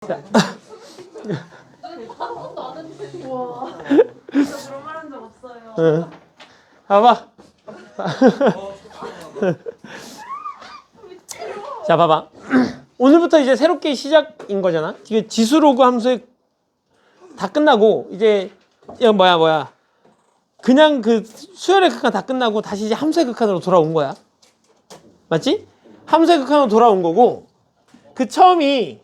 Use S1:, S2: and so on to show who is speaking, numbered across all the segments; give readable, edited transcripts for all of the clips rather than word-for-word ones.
S1: 자.
S2: 한 번도 안 했는데. 와. 진짜 그런 말 한 적 없어요.
S1: 응. 봐봐. 자, 봐봐. 오늘부터 이제 새롭게 시작인 거잖아. 이게 지수로그 함수에 다 끝나고 이제 이거 뭐야. 그냥 그 수열의 극한 다 끝나고 다시 이제 함수의 극한으로 돌아온 거야. 맞지? 함수의 극한으로 돌아온 거고 그 처음이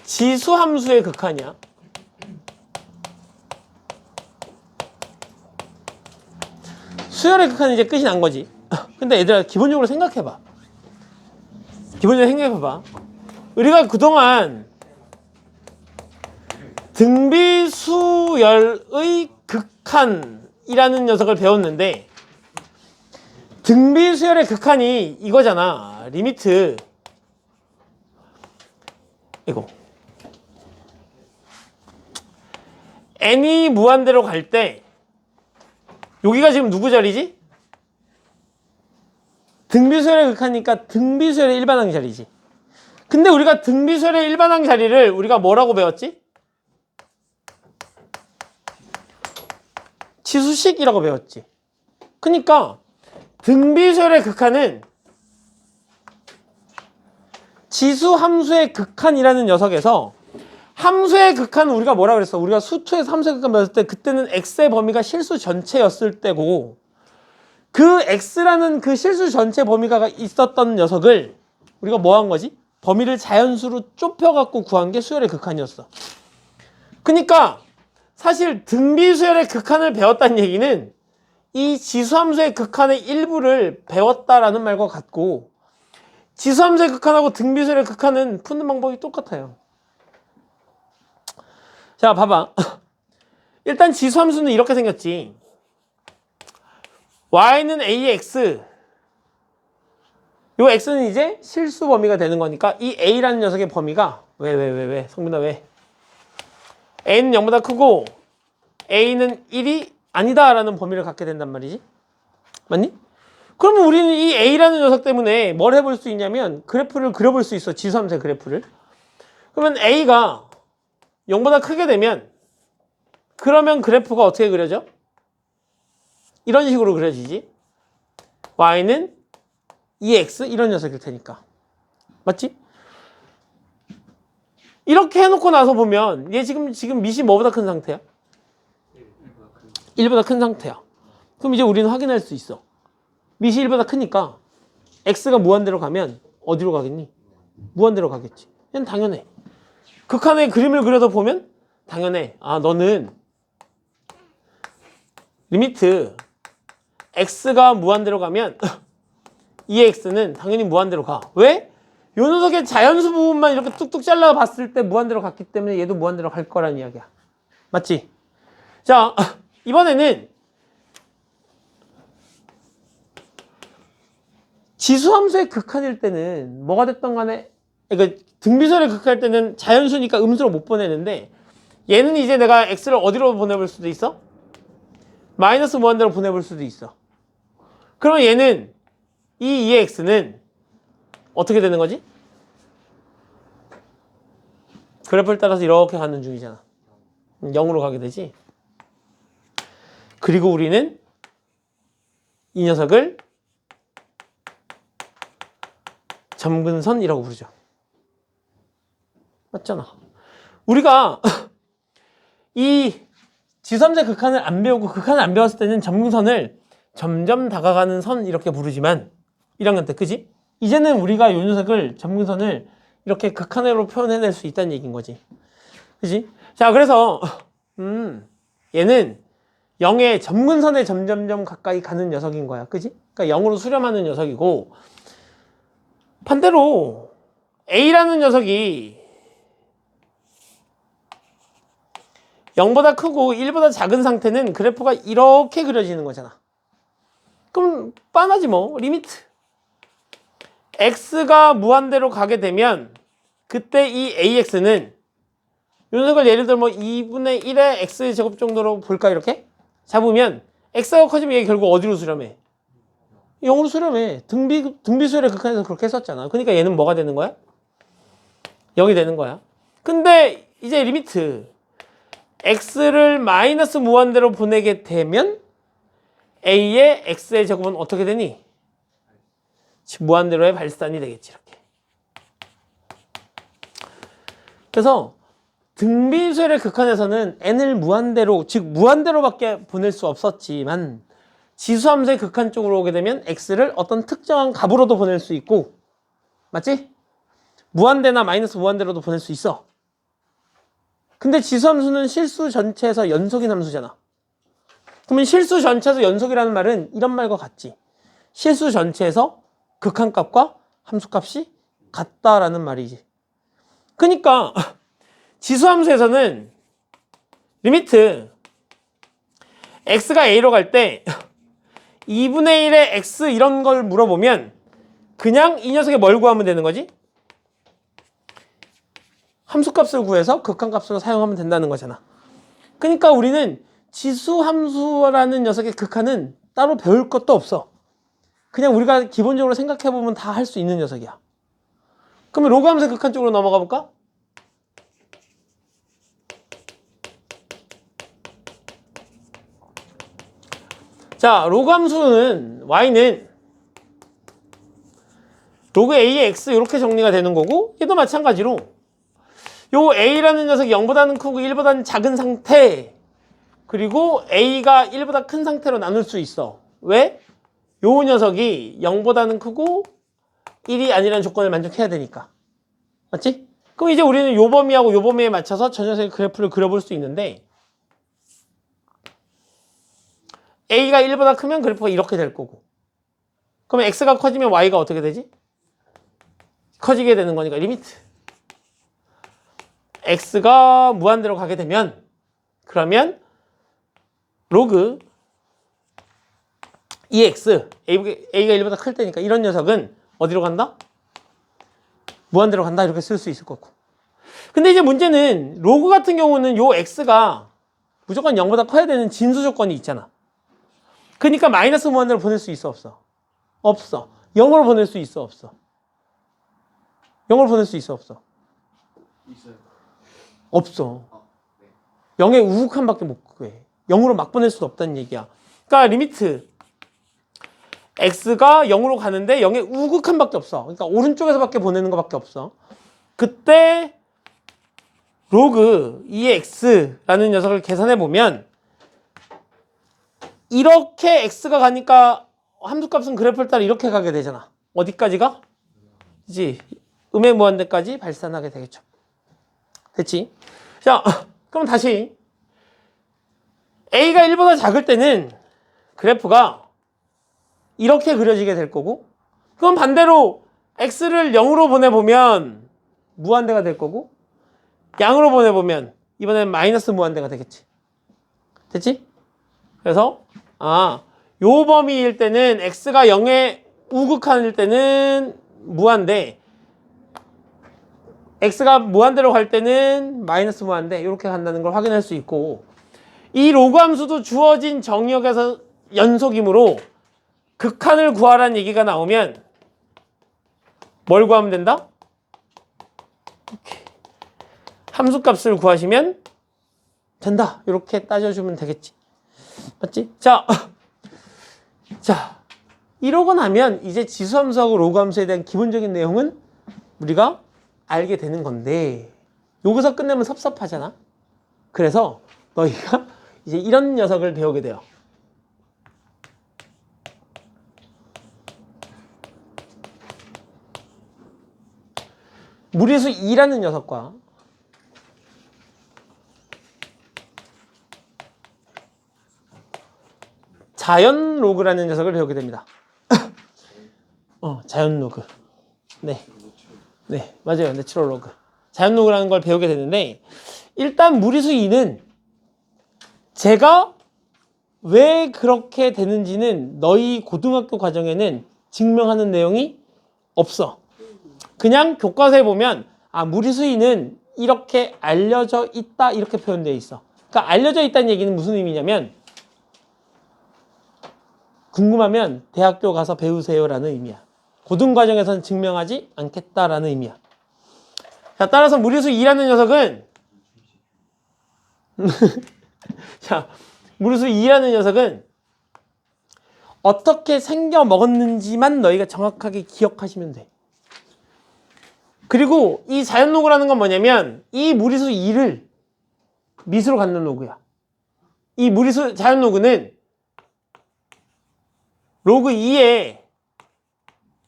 S1: 지수 함수의 극한이야. 수열의 극한은 이제 끝이 난 거지. 근데 얘들아 기본적으로 생각해봐. 기본적으로 생각해봐. 우리가 그동안 등비수열의 극한이라는 녀석을 배웠는데 등비수열의 극한이 이거잖아. 리미트 이거 n이 무한대로 갈 때 여기가 지금 누구 자리지? 등비수열의 극한이니까 등비수열의 일반항 자리지. 근데 우리가 등비수열의 일반항 자리를 우리가 뭐라고 배웠지? 치수식이라고 배웠지. 그러니까 등비수열의 극한은 지수 함수의 극한이라는 녀석에서 함수의 극한은 우리가 뭐라 그랬어? 우리가 수투에서 함수의 극한 배웠을 때 그때는 x의 범위가 실수 전체였을 때고 그 x라는 그 실수 전체 범위가 있었던 녀석을 우리가 뭐 한 거지? 범위를 자연수로 좁혀갖고 구한 게 수열의 극한이었어. 그러니까 사실 등비수열의 극한을 배웠다는 얘기는 이 지수함수의 극한의 일부를 배웠다라는 말과 같고 지수함수의 극한하고 등비수열의 극한은 푸는 방법이 똑같아요. 자, 봐봐. 일단 지수함수는 이렇게 생겼지. y는 ax 요 x는 이제 실수 범위가 되는 거니까 이 a라는 녀석의 범위가 왜 성빈아 왜 a는 0보다 크고 a는 1이 아니다 라는 범위를 갖게 된단 말이지. 맞니? 그러면 우리는 이 a라는 녀석 때문에 뭘 해볼 수 있냐면 그래프를 그려볼 수 있어. 지수함수의 그래프를. 그러면 a가 0보다 크게 되면 그러면 그래프가 어떻게 그려져? 이런 식으로 그려지지. y는 2x 이런 녀석일 테니까. 맞지? 이렇게 해놓고 나서 보면 얘 지금 밑이 뭐보다 큰 상태야? 1보다 큰 상태야. 그럼 이제 우리는 확인할 수 있어. 밑이 1보다 크니까 x가 무한대로 가면 어디로 가겠니? 무한대로 가겠지. 얘는 당연해. 극한의 그림을 그려서 보면 당연해. 아, 너는 리미트 x가 무한대로 가면 2x는 당연히 무한대로 가. 왜? 요 녀석의 자연수 부분만 이렇게 뚝뚝 잘라 봤을 때 무한대로 갔기 때문에 얘도 무한대로 갈 거란 이야기야. 맞지? 자, 이번에는 지수함수의 극한일 때는 뭐가 됐던 간에 그러니까 등비수열의 극한일 때는 자연수니까 음수로 못 보내는데 얘는 이제 내가 x를 어디로 보내볼 수도 있어? 마이너스 무한대로 보내볼 수도 있어. 그러면 얘는 이 2x는 어떻게 되는 거지? 그래프를 따라서 이렇게 가는 중이잖아. 0으로 가게 되지. 그리고 우리는 이 녀석을 점근선이라고 부르죠. 맞잖아. 우리가 이 지수함수의 극한을 안 배우고 극한을 안 배웠을 때는 점근선을 점점 다가가는 선 이렇게 부르지만 1학년 때 그지? 이제는 우리가 이 녀석을 점근선을 이렇게 극한으로 표현해낼 수 있다는 얘기인 거지. 그지? 자, 그래서 얘는 0의 점근선에 점점점 가까이 가는 녀석인 거야. 그지? 그러니까 0으로 수렴하는 녀석이고 반대로 a라는 녀석이 0보다 크고 1보다 작은 상태는 그래프가 이렇게 그려지는 거잖아. 그럼 빤하지 뭐. 리미트 x가 무한대로 가게 되면 그때 이 ax는 이 녀석을 예를 들어 뭐 2분의 1의 x제곱 정도로 볼까 이렇게? 잡으면 x가 커지면 얘 결국 어디로 수렴해? 0으로 수렴해. 등비수열의 극한에서 그렇게 했었잖아. 그러니까 얘는 뭐가 되는 거야? 0이 되는 거야. 근데 이제 리미트 x를 마이너스 무한대로 보내게 되면 a의 x의 제곱은 어떻게 되니? 무한대로의 발산이 되겠지. 이렇게. 그래서 등비수열의 극한에서는 n을 무한대로, 즉 무한대로밖에 보낼 수 없었지만 지수함수의 극한 쪽으로 오게 되면 x를 어떤 특정한 값으로도 보낼 수 있고, 맞지? 무한대나 마이너스 무한대로도 보낼 수 있어. 근데 지수함수는 실수 전체에서 연속인 함수잖아. 그러면 실수 전체에서 연속이라는 말은 이런 말과 같지. 실수 전체에서 극한값과 함수값이 같다라는 말이지. 그러니까 지수함수에서는 리미트 x가 a로 갈 때 2분의 1의 x 이런 걸 물어보면 그냥 이 녀석의 뭘 구하면 되는 거지? 함수값을 구해서 극한값으로 사용하면 된다는 거잖아. 그러니까 우리는 지수함수라는 녀석의 극한은 따로 배울 것도 없어. 그냥 우리가 기본적으로 생각해보면 다 할 수 있는 녀석이야. 그러면 로그함수의 극한 쪽으로 넘어가 볼까? 자, 로그함수는 y는 로그 a의 x 이렇게 정리가 되는 거고, 얘도 마찬가지로 요 a라는 녀석이 0보다는 크고 1보다는 작은 상태, 그리고 a가 1보다 큰 상태로 나눌 수 있어. 왜? 요 녀석이 0보다는 크고 1이 아니라는 조건을 만족해야 되니까. 맞지? 그럼 이제 우리는 요 범위하고 요 범위에 맞춰서 저 녀석의 그래프를 그려볼 수 있는데, a가 1보다 크면 그래프가 이렇게 될 거고, 그러면 x가 커지면 y가 어떻게 되지? 커지게 되는 거니까 리미트 x가 무한대로 가게 되면, 그러면 로그 2x a가 1보다 클 때니까 이런 녀석은 어디로 간다? 무한대로 간다, 이렇게 쓸 수 있을 거고. 근데 이제 문제는 로그 같은 경우는 요 x가 무조건 0보다 커야 되는 진수 조건이 있잖아. 그러니까 마이너스 무한대로 보낼 수 있어, 없어? 없어. 0으로 보낼 수 있어, 없어? 0으로 보낼 수 있어, 없어?
S3: 있어요.
S1: 없어. 0의 우극한밖에 못 구해. 0으로 막 보낼 수 없다는 얘기야. 그러니까 리미트 x가 0으로 가는데 0의 우극한밖에 없어. 그러니까 오른쪽에서밖에 보내는 것밖에 없어. 그때 로그 2x라는 녀석을 계산해 보면 이렇게 x가 가니까 함수값은 그래프를 따라 이렇게 가게 되잖아. 어디까지 가? 그치? 음의 무한대까지 발산하게 되겠죠. 됐지? 자, 그럼 다시 a가 1보다 작을 때는 그래프가 이렇게 그려지게 될 거고, 그럼 반대로 x를 0으로 보내보면 무한대가 될 거고, 양으로 보내보면 이번엔 마이너스 무한대가 되겠지. 됐지? 그래서 요 범위일 때는 x가 0의 우극한일 때는 무한대, x가 무한대로 갈 때는 마이너스 무한대, 이렇게 간다는 걸 확인할 수 있고, 이 로그 함수도 주어진 정역에서 연속이므로 극한을 구하라는 얘기가 나오면 뭘 구하면 된다? 이렇게 함수값을 구하시면 된다, 이렇게 따져주면 되겠지. 맞지? 자, 이러고 나면 이제 지수함수하고 로그함수에 대한 기본적인 내용은 우리가 알게 되는 건데, 여기서 끝내면 섭섭하잖아. 그래서 너희가 이제 이런 녀석을 배우게 돼요. 무리수 2라는 녀석과 자연 로그라는 녀석을 배우게 됩니다. 자연 로그. 네, 맞아요. 내추럴 로그. 자연 로그라는 걸 배우게 되는데, 일단 무리수 2는 제가 왜 그렇게 되는지는 너희 고등학교 과정에는 증명하는 내용이 없어. 그냥 교과서에 보면 무리수 2는 이렇게 알려져 있다, 이렇게 표현되어 있어. 그러니까 알려져 있다는 얘기는 무슨 의미냐면 궁금하면 대학교 가서 배우세요라는 의미야. 고등과정에서는 증명하지 않겠다라는 의미야. 자, 따라서 무리수 2라는 녀석은 자, 무리수 2라는 녀석은 어떻게 생겨 먹었는지만 너희가 정확하게 기억하시면 돼. 그리고 이 자연로그라는 건 뭐냐면 이 무리수 2를 미수로 갖는 로그야. 이 무리수 자연로그는 로그 2의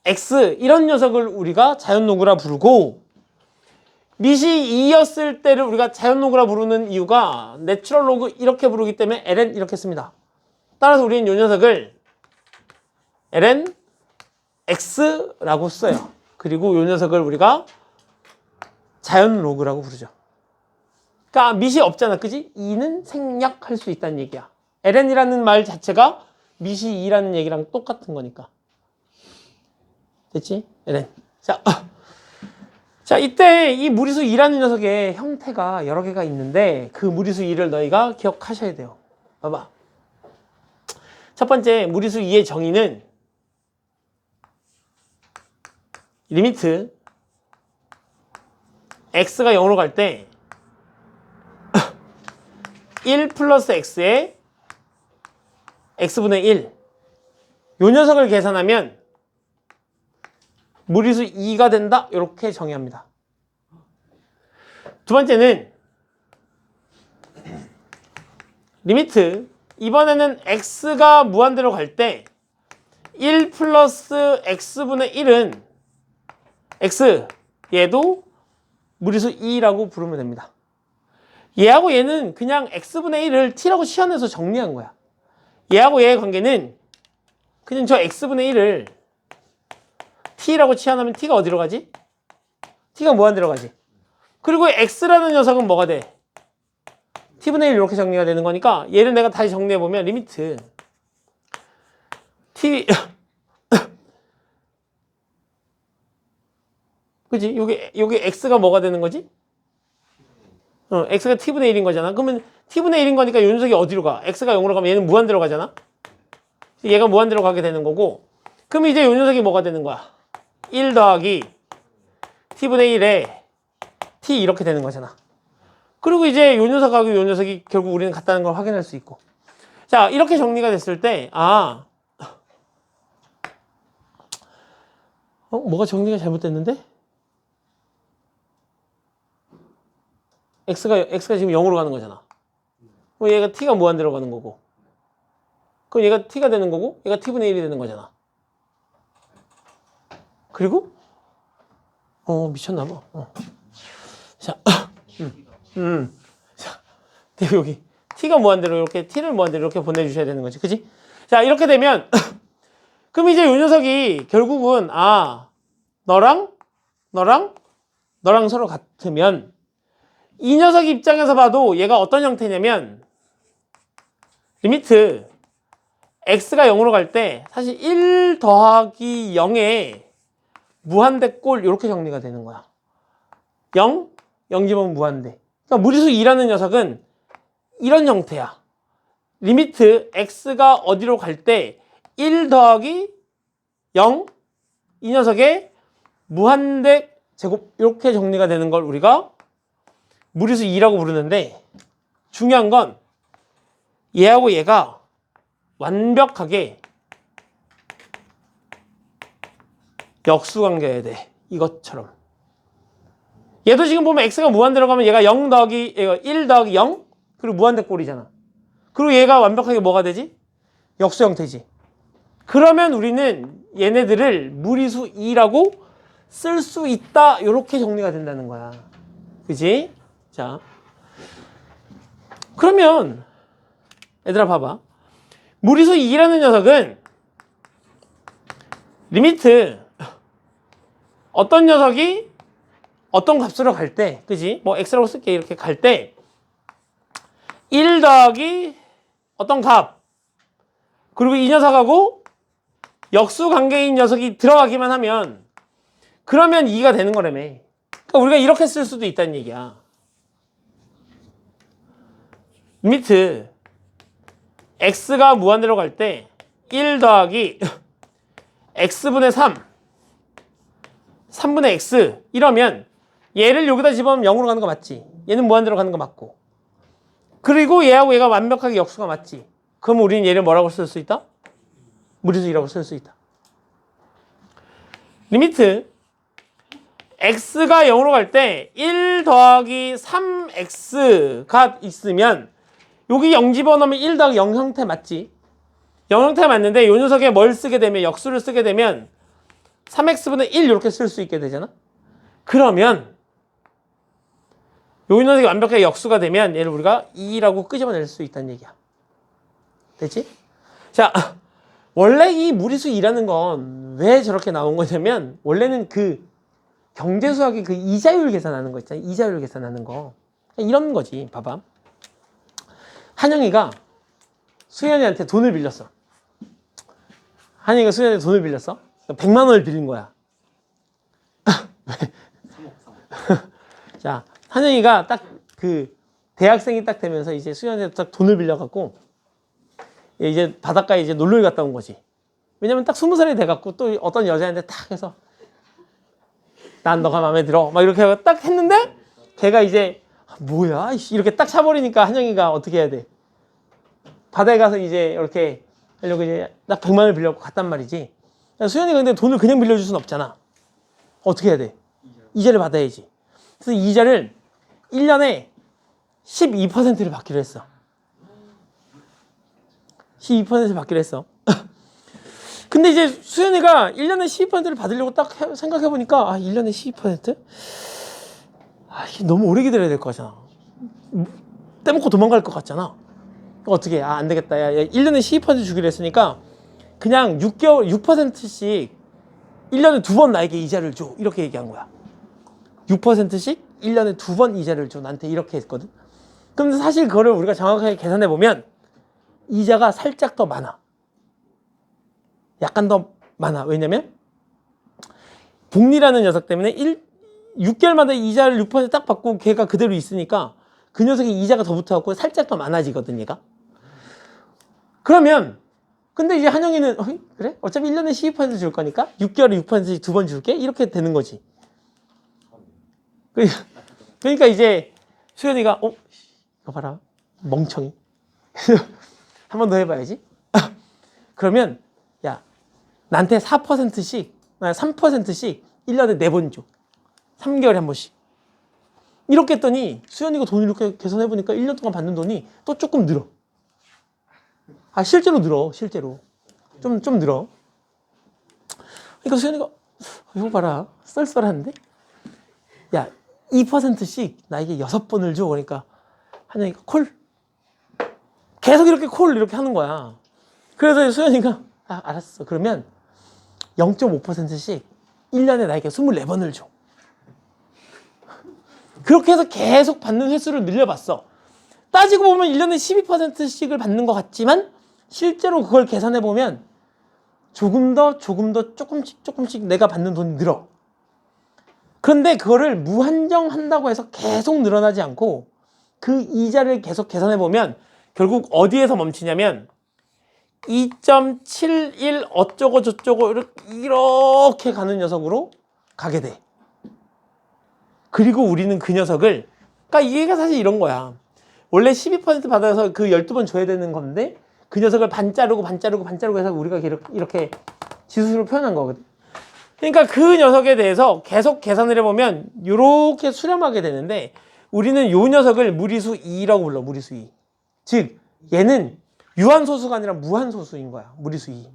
S1: x 이런 녀석을 우리가 자연로그라 부르고 미시 2였을 때를 우리가 자연로그라 부르는 이유가 내추럴 로그 이렇게 부르기 때문에 ln 이렇게 씁니다. 따라서 우리는 이 녀석을 ln x라고 써요. 그리고 이 녀석을 우리가 자연로그라고 부르죠. 그러니까 미시 없잖아, 그지? 2는 생략할 수 있다는 얘기야. ln이라는 말 자체가 미시 2라는 얘기랑 똑같은 거니까. 됐지? ln. 자, 이때 이 무리수 2라는 녀석의 형태가 여러 개가 있는데 그 무리수 2를 너희가 기억하셔야 돼요. 봐봐. 첫 번째 무리수 2의 정의는 리미트 x가 0으로 갈 때 1 플러스 x에 x분의 1 요 녀석을 계산하면 무리수 2가 된다. 이렇게 정의합니다. 두 번째는 리미트 이번에는 x가 무한대로 갈 때 1 플러스 x분의 1은 x 얘도 무리수 2라고 부르면 됩니다. 얘하고 얘는 그냥 x분의 1을 t라고 치환해서 정리한 거야. 얘하고 얘의 관계는 그냥 저 x분의 1을 t라고 치환하면 t가 어디로 가지? t가 무한대로 가지. 그리고 x라는 녀석은 뭐가 돼? t분의 1 이렇게 정리가 되는 거니까 얘를 내가 다시 정리해보면 리미트 t 그치? 요게 x가 뭐가 되는 거지? x가 t분의 1인 거잖아. 그러면 t분의 1인 거니까 요 녀석이 어디로 가? x가 0으로 가면 얘는 무한대로 가잖아. 얘가 무한대로 가게 되는 거고 그럼 이제 요 녀석이 뭐가 되는 거야? 1 더하기 t분의 1에 t 이렇게 되는 거잖아. 그리고 이제 요 녀석하고 요 녀석이 결국 우리는 같다는 걸 확인할 수 있고. 자, 이렇게 정리가 됐을 때 뭐가 정리가 잘못됐는데? x가 지금 0으로 가는 거잖아. 그럼 얘가 t가 무한대로 가는 거고. 그럼 얘가 t가 되는 거고 얘가 t분의 1이 되는 거잖아. 그리고 미쳤나봐. 자, 자, 여기 t가 무한대로 이렇게 t를 무한대로 이렇게 보내주셔야 되는 거지, 그지? 자, 이렇게 되면 그럼 이제 이 녀석이 결국은 너랑 서로 같으면 이 녀석 입장에서 봐도 얘가 어떤 형태냐면 리미트 x가 0으로 갈 때 사실 1 더하기 0에 무한대꼴 이렇게 정리가 되는 거야. 0 집어넣으면 무한대. 그러니까 무리수 2라는 녀석은 이런 형태야. 리미트 x가 어디로 갈 때 1 더하기 0 이 녀석의 무한대 제곱 이렇게 정리가 되는 걸 우리가 무리수 2라고 부르는데 중요한 건 얘하고 얘가 완벽하게 역수관계여야 돼. 이것처럼. 얘도 지금 보면 x가 무한대로 가면 얘가 1 더하기 0 그리고 무한대 꼴이잖아. 그리고 얘가 완벽하게 뭐가 되지? 역수 형태지. 그러면 우리는 얘네들을 무리수 2라고 쓸 수 있다. 이렇게 정리가 된다는 거야. 그지? 자, 그러면 얘들아 봐봐. 무리수 2라는 녀석은 리미트 어떤 녀석이 어떤 값으로 갈 때, 그지? 뭐 x라고 쓸게. 이렇게 갈 때 1 더하기 어떤 값 그리고 이 녀석하고 역수 관계인 녀석이 들어가기만 하면 그러면 2가 되는 거라며. 그러니까 우리가 이렇게 쓸 수도 있다는 얘기야. 리미트 x가 무한대로 갈 때 1 더하기 x분의 3 3분의 x 이러면 얘를 여기다 집어넣으면 0으로 가는 거 맞지? 얘는 무한대로 가는 거 맞고 그리고 얘하고 얘가 완벽하게 역수가 맞지? 그럼 우리는 얘를 뭐라고 쓸 수 있다? 무리수 2라고 쓸 수 있다. 리미트 x가 0으로 갈 때 1 더하기 3x가 있으면 여기 0 집어넣으면 1 더하기 0 형태 맞지? 0 형태가 맞는데 이 녀석에 뭘 쓰게 되면 역수를 쓰게 되면 3x분의 1 이렇게 쓸 수 있게 되잖아? 그러면 이 녀석이 완벽하게 역수가 되면 얘를 우리가 2라고 끄집어낼 수 있다는 얘기야. 됐지? 자, 원래 이 무리수 2라는 건 왜 저렇게 나온 거냐면 원래는 그 경제수학의 그 이자율 계산하는 거 있잖아. 이자율 계산하는 거. 이런 거지. 봐봐. 한영이가 수연이한테 돈을 빌렸어. 한영이가 수연이한테 돈을 빌렸어. 100만 원을 빌린 거야. 자, 한영이가 딱 그 대학생이 딱 되면서 이제 수연이한테 딱 돈을 빌려갖고 이제 바닷가에 이제 놀러 갔다 온 거지. 왜냐면 딱 20살이 돼갖고 또 어떤 여자한테 탁 해서 난 너가 마음에 들어 막 이렇게 하고 딱 했는데 걔가 이제 뭐야 이렇게 딱 차버리니까 한영이가 어떻게 해야 돼? 바다에 가서 이제 이렇게 하려고 이제 딱 100만 원을 빌려갖고 갔단 말이지. 수연이가 근데 돈을 그냥 빌려줄 수는 없잖아. 어떻게 해야 돼? 이자를 받아야지. 그래서 이자를 1년에 12%를 받기로 했어. 12%를 받기로 했어. 근데 이제 수연이가 1년에 12%를 받으려고 딱 생각해보니까 1년에 12%? 이게 너무 오래 기다려야 될 거잖아. 떼먹고 도망갈 것 같잖아. 어떻게 해? 안 되겠다. 야, 1년에 12% 주기로 했으니까 그냥 6개월 6%씩 1년에 2번 나에게 이자를 줘. 이렇게 얘기한 거야. 6%씩 1년에 2번 이자를 줘. 나한테 이렇게 했거든. 그런데 사실 그거를 우리가 정확하게 계산해 보면 이자가 살짝 더 많아. 약간 더 많아. 왜냐면 복리라는 녀석 때문에 6개월마다 이자를 6%딱 받고 걔가 그대로 있으니까 그 녀석이 이자가 더 붙어갖고 살짝 더 많아지거든 얘가. 그러면 근데 이제 한영이는 그래? 어차피 1년에 12% 줄 거니까 6개월에 6%씩 2번 줄게? 이렇게 되는 거지. 그러니까 이제 수연이가 이거 봐라 멍청이 한 번 더 해봐야지. 그러면 야 나한테 4%씩 3%씩 1년에 4번 줘. 3개월에 한 번씩. 이렇게 했더니 수연이가 돈을 이렇게 계산해보니까 1년 동안 받는 돈이 또 조금 늘어. 실제로 늘어. 실제로 좀 늘어. 그러니까 수연이가 이거 봐라 썰썰한데? 야 2%씩 나에게 6번을 줘. 그러니까 한영이가 콜. 계속 이렇게 콜 이렇게 하는 거야. 그래서 수연이가 알았어. 그러면 0.5%씩 1년에 나에게 24번을 줘. 그렇게 해서 계속 받는 횟수를 늘려봤어. 따지고 보면 1년에 12%씩을 받는 것 같지만 실제로 그걸 계산해보면 조금 더 조금씩 내가 받는 돈이 늘어. 그런데 그거를 무한정한다고 해서 계속 늘어나지 않고 그 이자를 계속 계산해보면 결국 어디에서 멈추냐면 2.71 어쩌고 저쩌고 이렇게 가는 녀석으로 가게 돼. 그리고 우리는 그 녀석을 그러니까 이게 사실 이런 거야. 원래 12% 받아서 그 12번 줘야 되는 건데 그 녀석을 반 자르고 해서 우리가 이렇게 지수로 표현한 거거든. 그러니까 그 녀석에 대해서 계속 계산을 해보면 이렇게 수렴하게 되는데 우리는 요 녀석을 무리수 2라고 불러. 무리수 2. 즉 얘는 유한소수가 아니라 무한소수인 거야. 무리수 2.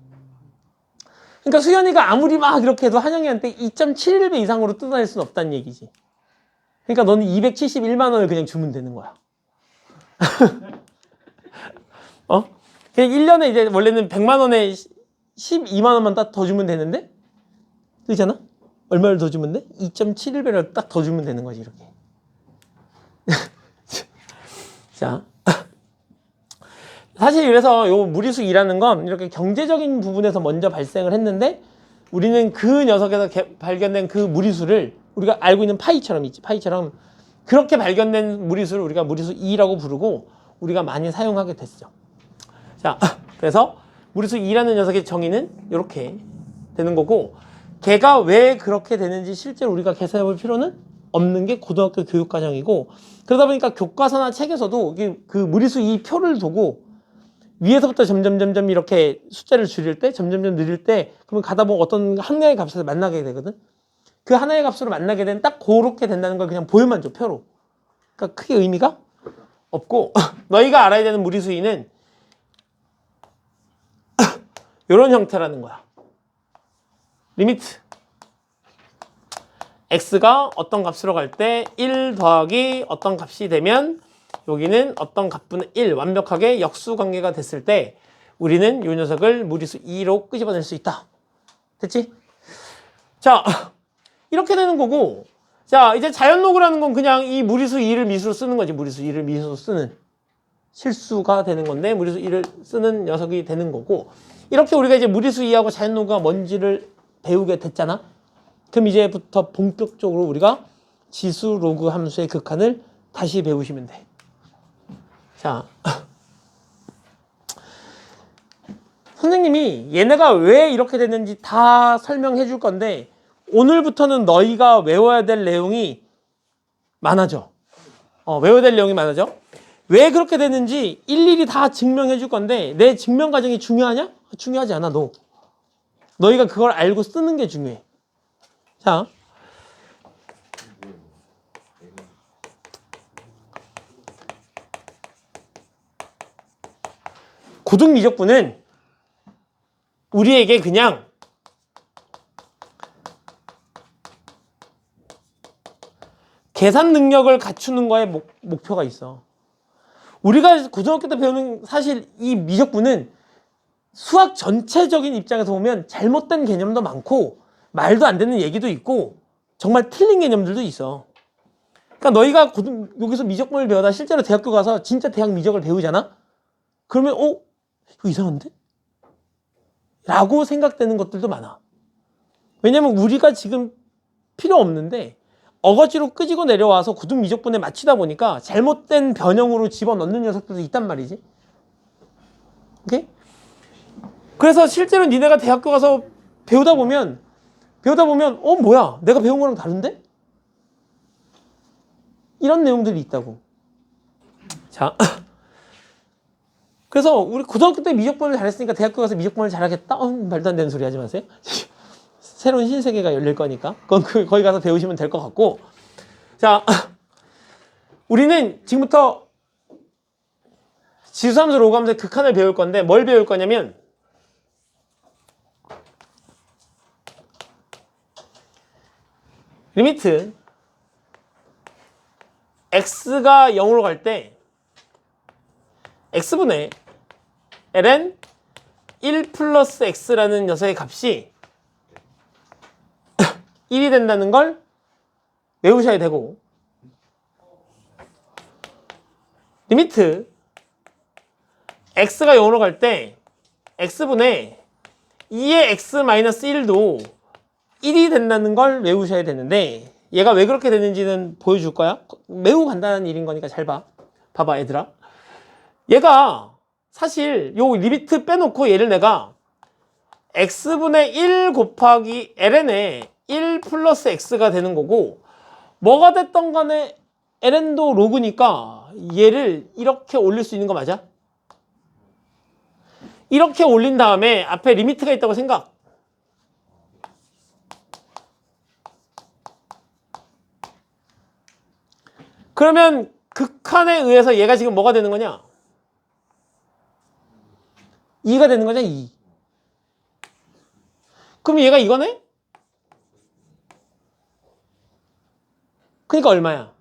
S1: 그러니까 수연이가 아무리 막 이렇게 해도 한영이한테 2.71배 이상으로 뜯어낼 수는 없다는 얘기지. 그러니까 너는 271만 원을 그냥 주면 되는 거야. 그냥 1년에 이제 원래는 100만 원에 12만 원만 딱 더 주면 되는데 그렇잖아? 얼마를 더 주면 돼? 2.71배를 딱 더 주면 되는 거지 이렇게. 자, 사실 그래서 요 무리수 2라는 건 이렇게 경제적인 부분에서 먼저 발생을 했는데 우리는 그 녀석에서 발견된 그 무리수를 우리가 알고 있는 파이처럼 있지. 파이처럼 그렇게 발견된 무리수를 우리가 무리수 2라고 부르고 우리가 많이 사용하게 됐죠. 자, 그래서 무리수 2라는 녀석의 정의는 이렇게 되는 거고, 걔가 왜 그렇게 되는지 실제로 우리가 계산해 볼 필요는 없는 게 고등학교 교육과정이고, 그러다 보니까 교과서나 책에서도 이게 그 무리수 2 표를 두고 위에서부터 점점 이렇게 숫자를 줄일 때, 점점 늘릴 때, 그러면 가다 보면 어떤 하나의 값에서 만나게 되거든. 그 하나의 값으로 만나게 된 딱 그렇게 된다는 걸 그냥 보여만 줘, 표로. 그러니까 크게 의미가 없고, 너희가 알아야 되는 무리수 2는 이런 형태라는 거야. 리미트 x가 어떤 값으로 갈 때 1 더하기 어떤 값이 되면 여기는 어떤 값분의 1 완벽하게 역수관계가 됐을 때 우리는 이 녀석을 무리수 2로 끄집어낼 수 있다. 됐지? 자, 이렇게 되는 거고, 자, 이제 자연로그라는 건 그냥 이 무리수 2를 미수로 쓰는 거지. 무리수 2를 미수로 쓰는 실수가 되는 건데 무리수 2를 쓰는 녀석이 되는 거고, 이렇게 우리가 이제 무리수 2하고 자연로그가 뭔지를 배우게 됐잖아. 그럼 이제부터 본격적으로 우리가 지수 로그 함수의 극한을 다시 배우시면 돼. 자, 선생님이 얘네가 왜 이렇게 됐는지 다 설명해 줄 건데 오늘부터는 너희가 외워야 될 내용이 많아져. 외워야 될 내용이 많아져. 왜 그렇게 됐는지 일일이 다 증명해 줄 건데 내 증명 과정이 중요하냐? 중요하지 않아. 너희가 그걸 알고 쓰는 게 중요해. 자, 고등미적분은 우리에게 그냥 계산 능력을 갖추는 거에 목표가 있어. 우리가 고등학교 때 배우는 사실 이 미적분은 수학 전체적인 입장에서 보면 잘못된 개념도 많고 말도 안 되는 얘기도 있고 정말 틀린 개념들도 있어. 그러니까 너희가 여기서 미적분을 배우다 실제로 대학교 가서 진짜 대학 미적을 배우잖아? 그러면 이거 이상한데? 라고 생각되는 것들도 많아. 왜냐면 우리가 지금 필요 없는데 어거지로 끄지고 내려와서 고등 미적분에 맞추다 보니까 잘못된 변형으로 집어넣는 녀석들도 있단 말이지. 오케이? 그래서 실제로 니네가 대학교 가서 배우다 보면 뭐야? 내가 배운 거랑 다른데? 이런 내용들이 있다고. 자, 그래서 우리 고등학교 때 미적분을 잘했으니까 대학교 가서 미적분을 잘하겠다? 말도 안 되는 소리 하지 마세요. 새로운 신세계가 열릴 거니까 그건 거기 가서 배우시면 될 것 같고, 자, 우리는 지금부터 지수함수 로그함수의 극한을 배울 건데 뭘 배울 거냐면 리미트 x가 0으로 갈 때 x분의 ln 1 플러스 x라는 녀석의 값이 1이 된다는 걸 외우셔야 되고, 리미트 x가 0으로 갈 때 x분의 2의 x-1도 1이 된다는 걸 외우셔야 되는데 얘가 왜 그렇게 되는지는 보여줄 거야. 매우 간단한 일인 거니까 잘 봐. 봐봐 얘들아. 얘가 사실 요 리미트 빼놓고 얘를 내가 x분의 1 곱하기 ln에 1 플러스 x가 되는 거고, 뭐가 됐던 간에 ln도 로그니까 얘를 이렇게 올릴 수 있는 거 맞아? 이렇게 올린 다음에 앞에 리미트가 있다고 생각. 그러면 극한에 의해서 얘가 지금 뭐가 되는 거냐? 2가 되는 거냐? 2. 그럼 얘가 이거네? 그러니까 얼마야?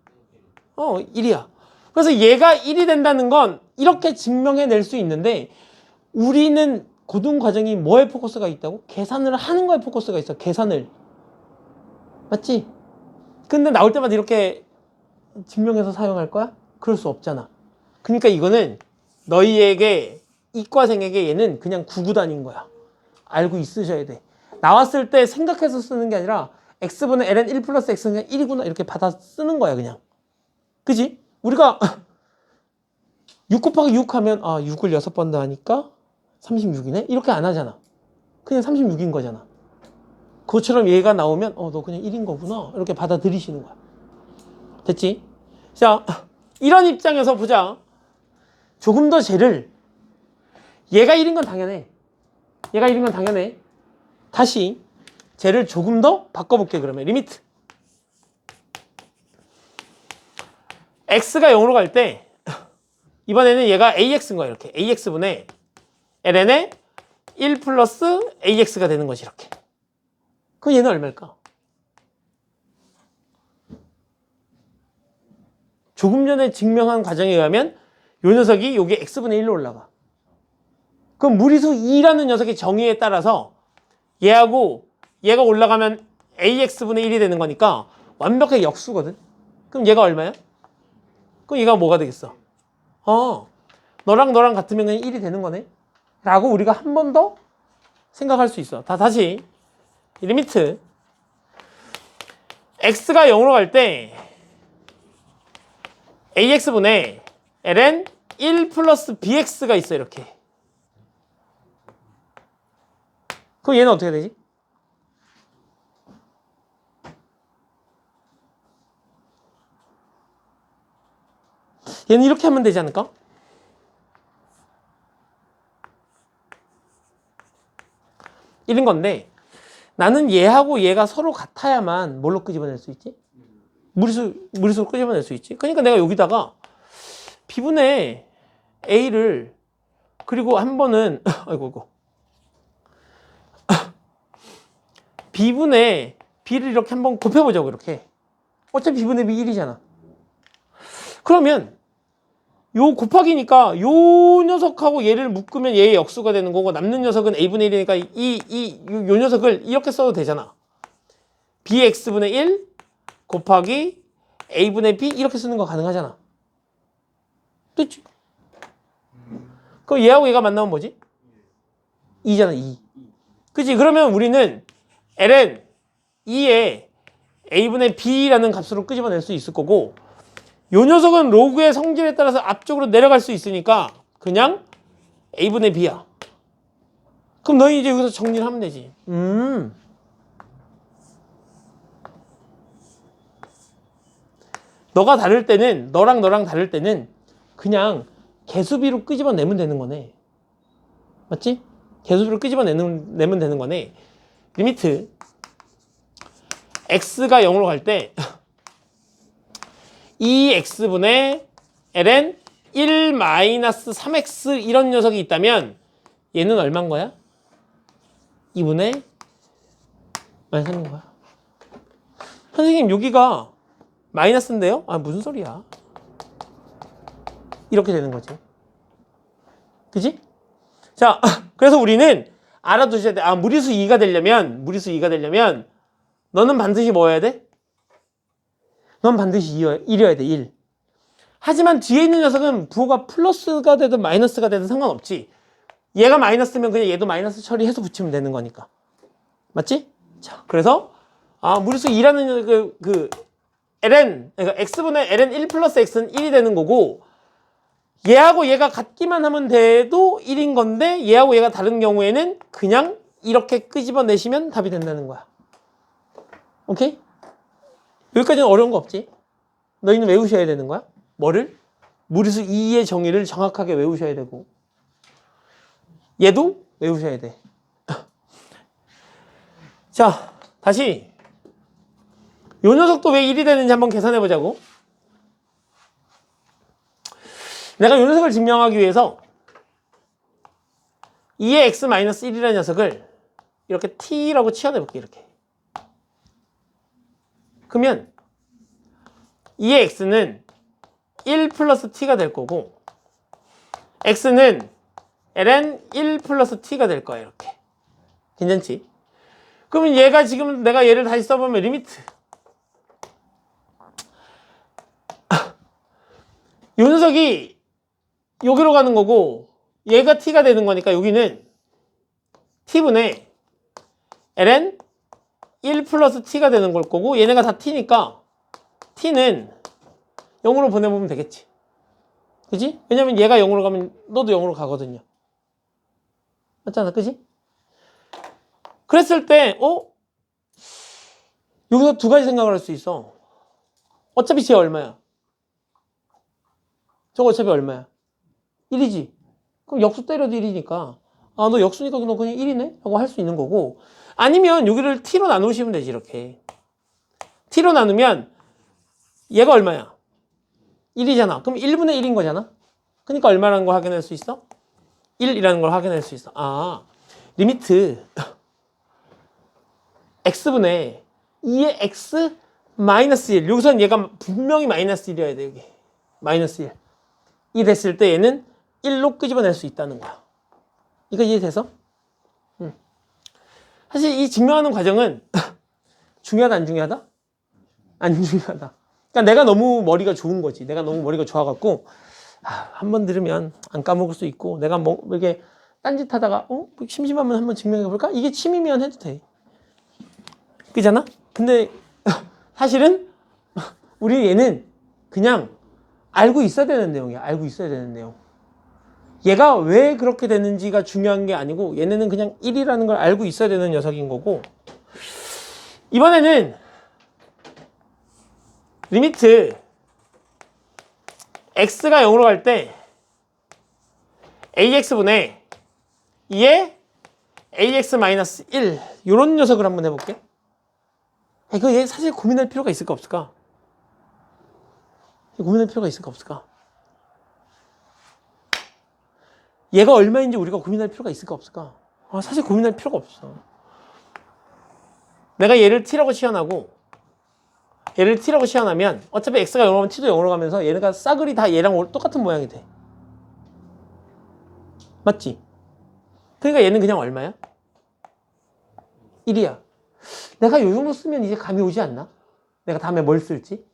S1: 1이야. 그래서 얘가 1이 된다는 건 이렇게 증명해낼 수 있는데 우리는 고등 과정이 뭐에 포커스가 있다고? 계산을 하는 거에 포커스가 있어. 계산을. 맞지? 근데 나올 때마다 이렇게 증명해서 사용할 거야? 그럴 수 없잖아. 그러니까 이거는 너희에게 이과생에게 얘는 그냥 구구단인 거야. 알고 있으셔야 돼. 나왔을 때 생각해서 쓰는 게 아니라 x분의 ln 1 플러스 x는 1이구나 이렇게 받아 쓰는 거야 그냥. 그지? 우리가 6 곱하기 6 하면 6을 6번 더하니까 36이네? 이렇게 안 하잖아. 그냥 36인 거잖아. 그것처럼 얘가 나오면 너 그냥 1인 거구나 이렇게 받아들이시는 거야. 됐지? 자, 이런 입장에서 보자. 조금 더 쟤를 얘가 1인 건 당연해. 얘가 1인 건 당연해. 다시 쟤를 조금 더 바꿔볼게. 그러면 리미트 x가 0으로 갈 때 이번에는 얘가 ax인 거야. 이렇게 ax분의 ln의 1 플러스 ax가 되는 거지. 이렇게. 그럼 얘는 얼마일까? 조금 전에 증명한 과정에 의하면 이 녀석이 여기 x분의 1로 올라가. 그럼 무리수 2라는 녀석의 정의에 따라서 얘하고 얘가 올라가면 ax분의 1이 되는 거니까 완벽하게 역수거든. 그럼 얘가 얼마야? 그럼 얘가 뭐가 되겠어? 너랑 너랑 같으면 그냥 1이 되는 거네 라고 우리가 한 번 더 생각할 수 있어. 다시 리미트 x가 0으로 갈 때 ax분의 ln 1 플러스 bx가 있어. 이렇게. 그럼 얘는 어떻게 되지? 얘는 이렇게 하면 되지 않을까? 이런 건데 나는 얘하고 얘가 서로 같아야만 뭘로 끄집어낼 수 있지? 무리수로 끄집어낼 수 있지. 그러니까 내가 여기다가 b분의 a를 그리고 한 번은 아이고 b분의 b를 이렇게 한번 곱해보자고. 이렇게. 어차피 b분의 b 1이잖아. 그러면 요 곱하기니까 요 녀석하고 얘를 묶으면 얘의 역수가 되는 거고 남는 녀석은 a분의 1이니까 요 녀석을 이렇게 써도 되잖아. bx분의 1 곱하기 a분의 b 이렇게 쓰는 거 가능하잖아. 됐지? 그럼 얘하고 얘가 만나면 뭐지? 2잖아. 2. 그치? 그러면 우리는 ln 2에 a분의 b라는 값으로 끄집어낼 수 있을 거고 요 녀석은 로그의 성질에 따라서 앞쪽으로 내려갈 수 있으니까 그냥 a분의 b야. 그럼 너희 이제 여기서 정리를 하면 되지. 너가 다를 때는 너랑 너랑 다를 때는 그냥 개수비로 끄집어내면 되는 거네. 맞지? 개수비로 끄집어내면 되는 거네. 리미트 x가 0으로 갈 때 2x분의 ln 1 마이너스 3x 이런 녀석이 있다면 얘는 얼마인 거야? 2분의 마이너스 3인 거야. 선생님 여기가 마이너스인데요? 무슨 소리야? 이렇게 되는 거지. 그지? 자, 그래서 우리는 알아두셔야 돼. 무리수 2가 되려면 너는 반드시 뭐 해야 돼? 넌 반드시 1이어야 돼. 1. 하지만 뒤에 있는 녀석은 부호가 플러스가 되든 마이너스가 되든 상관없지. 얘가 마이너스면 그냥 얘도 마이너스 처리해서 붙이면 되는 거니까. 맞지? 자, 그래서 무리수 2라는 그러니까 x분의 ln 1 플러스 x는 1이 되는 거고 얘하고 얘가 같기만 하면 돼도 1인 건데 얘하고 얘가 다른 경우에는 그냥 이렇게 끄집어내시면 답이 된다는 거야. 오케이? 여기까지는 어려운 거 없지? 너희는 외우셔야 되는 거야? 뭐를? 무리수 2의 정의를 정확하게 외우셔야 되고 얘도 외우셔야 돼. 자, 다시 요 녀석도 왜 1이 되는지 한번 계산해 보자고. 내가 요 녀석을 증명하기 위해서 2의 x-1이라는 녀석을 이렇게 t라고 치환해 볼게. 이렇게. 그러면 2의 x는 1 플러스 t가 될 거고 x는 ln 1 플러스 t가 될 거야. 이렇게. 괜찮지? 그러면 얘가 지금 내가 얘를 다시 써보면 리미트 요 녀석이 여기로 가는 거고 얘가 t가 되는 거니까 여기는 t분의 ln 1 플러스 t가 되는 걸 거고 얘네가 다 t니까 t는 0으로 보내보면 되겠지. 그지? 왜냐면 얘가 0으로 가면 너도 0으로 가거든요. 맞잖아, 그지? 그랬을 때, 여기서 두 가지 생각을 할 수 있어. 어차피 쟤 얼마야? 저거 어차피 얼마야? 1이지. 그럼 역수 때려도 1이니까. 아, 너 역수니까 너 그냥 1이네? 라고 할 수 있는 거고. 아니면 여기를 t로 나누시면 되지, 이렇게. t로 나누면 얘가 얼마야? 1이잖아. 그럼 1분의 1인 거잖아? 그러니까 얼마라는 걸 확인할 수 있어? 1이라는 걸 확인할 수 있어. 아, 리미트 x분의 2의 x 마이너스 1. 여기서는 얘가 분명히 마이너스 1이어야 돼, 여기. 마이너스 1. 이 됐을 때 얘는 1로 끄집어낼 수 있다는 거야. 이거 이해돼서? 사실 이 증명하는 과정은 중요하다, 안 중요하다? 안 중요하다. 그러니까 내가 너무 머리가 좋은 거지. 내가 너무 머리가 좋아갖고 한 번 들으면 안 까먹을 수 있고 내가 뭐 이렇게 딴짓하다가 심심하면 한번 증명해볼까? 이게 취미면 해도 돼. 그잖아? 근데 사실은 우리 얘는 그냥 알고 있어야 되는 내용이야. 알고 있어야 되는 내용. 얘가 왜 그렇게 되는지가 중요한 게 아니고 얘네는 그냥 1이라는 걸 알고 있어야 되는 녀석인 거고 이번에는 리미트 x가 0으로 갈 때 ax분의 2의 ax-1 이런 녀석을 한번 해볼게. 이거 얘 사실 고민할 필요가 있을까 없을까? 고민할 필요가 있을까 없을까? 얘가 얼마인지 우리가 고민할 필요가 있을까 없을까? 사실 고민할 필요가 없어. 내가 얘를 t라고 시연하고 얘를 t라고 시연하면 어차피 x가 0으로 가면 t도 0으로 가면서 얘네가 싸그리 다 얘랑 똑같은 모양이 돼. 맞지? 그러니까 얘는 그냥 얼마야? 1이야. 내가 요 정도 쓰면 이제 감이 오지 않나? 내가 다음에 뭘 쓸지?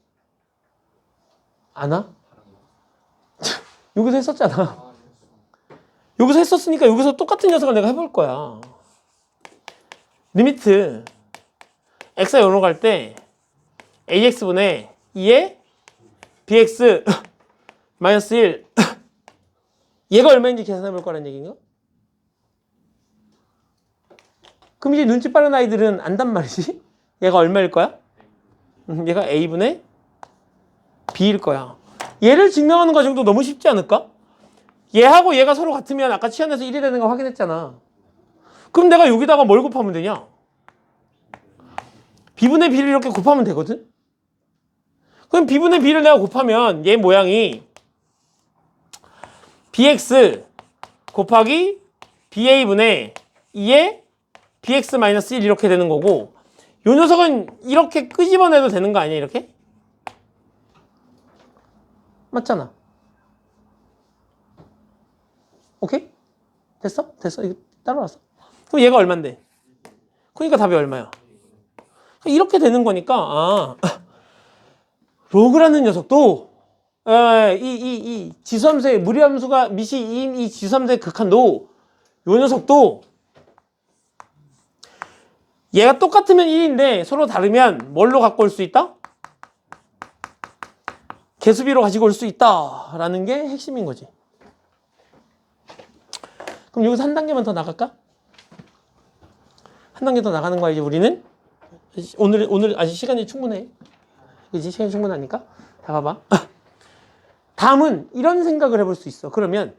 S1: 안 와? 여기서 했었잖아. 여기서 했었으니까 여기서 똑같은 녀석을 내가 해볼 거야. 리미트 x가 0으로 갈 때 ax분의 2의 bx 마이너스 1 얘가 얼마인지 계산해 볼 거라는 얘기인가? 그럼 이제 눈치 빠른 아이들은 안단 말이지? 얘가 얼마일 거야? 얘가 a분의 b일 거야. 얘를 증명하는 과정도 너무 쉽지 않을까? 얘하고 얘가 서로 같으면 아까 치환해서 1이 되는 거 확인했잖아. 그럼 내가 여기다가 뭘 곱하면 되냐? b분의 b를 이렇게 곱하면 되거든? 그럼 b분의 b를 내가 곱하면 얘 모양이 bx 곱하기 ba분의 2의 bx-1 이렇게 되는 거고 요 녀석은 이렇게 끄집어내도 되는 거 아니야 이렇게? 맞잖아. 오케이? 됐어? 됐어? 이거 따라왔어? 그럼 얘가 얼만데? 그러니까 답이 얼마야? 이렇게 되는 거니까 로그라는 녀석도 이 지수함수의 무리함수가 밑이 2인 이 지수함수의 극한도 요 녀석도 얘가 똑같으면 1인데 서로 다르면 뭘로 갖고 올 수 있다? 개수비로 가지고 올 수 있다라는 게 핵심인 거지. 그럼 여기서 한 단계만 더 나갈까? 한 단계 더 나가는 거야 이제 우리는 오늘 아직 시간이 충분해. 그지? 시간이 충분하니까. 자 봐봐. 다음은 이런 생각을 해볼 수 있어. 그러면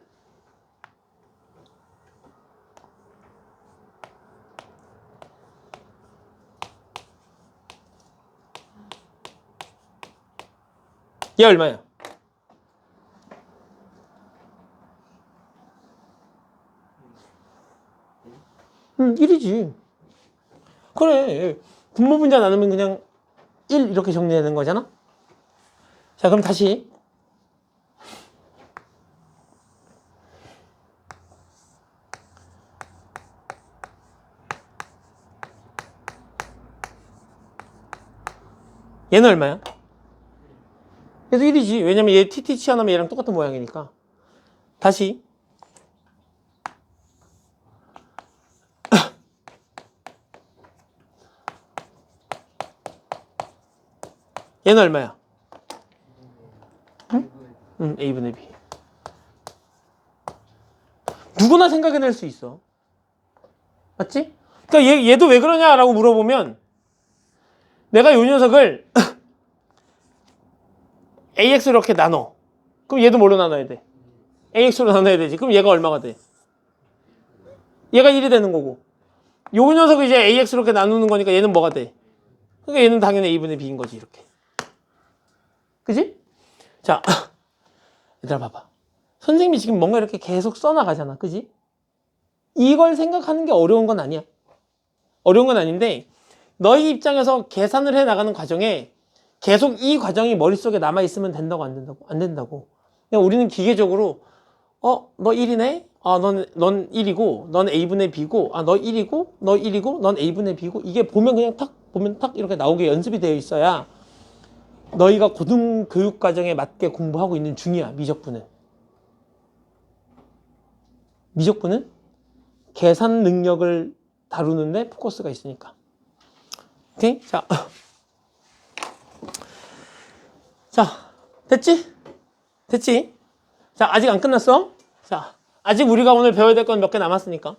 S1: 얘 얼마야? 응, 1이지. 그래. 분모 분자 나누면 그냥 1 이렇게 정리되는 거잖아? 자, 그럼 다시. 얘는 얼마야? 얘도 1이지. 왜냐면 얘 TT 치환하면 얘랑 똑같은 모양이니까. 다시. 얘는 얼마야? A분의 B. 누구나 생각해낼 수 있어. 맞지? 그러니까 얘도 왜 그러냐라고 물어보면 내가 요 녀석을 AX로 이렇게 나눠. 그럼 얘도 뭘로 나눠야 돼? AX로 나눠야 되지. 그럼 얘가 얼마가 돼? 얘가 1이 되는 거고. 요 녀석을 이제 AX로 이렇게 나누는 거니까 얘는 뭐가 돼? 그러니까 얘는 당연히 A분의 B인 거지, 이렇게. 그지? 자, 얘들아 봐봐. 선생님이 지금 뭔가 이렇게 계속 써나가잖아. 그지? 이걸 생각하는 게 어려운 건 아니야. 어려운 건 아닌데 너희 입장에서 계산을 해 나가는 과정에 계속 이 과정이 머릿속에 남아있으면 된다고 안 된다고? 안 된다고. 그냥 우리는 기계적으로 너 1이네? 넌 1이고 넌 A분의 B고 너 1이고 너 1이고 넌 A분의 B고 이게 보면 그냥 보면 탁 이렇게 나오게 연습이 되어 있어야 너희가 고등교육 과정에 맞게 공부하고 있는 중이야. 미적분은 계산 능력을 다루는데 포커스가 있으니까. 오케이? 자, 됐지? 자, 아직 안 끝났어? 자, 아직 우리가 오늘 배워야 될 건 몇 개 남았으니까.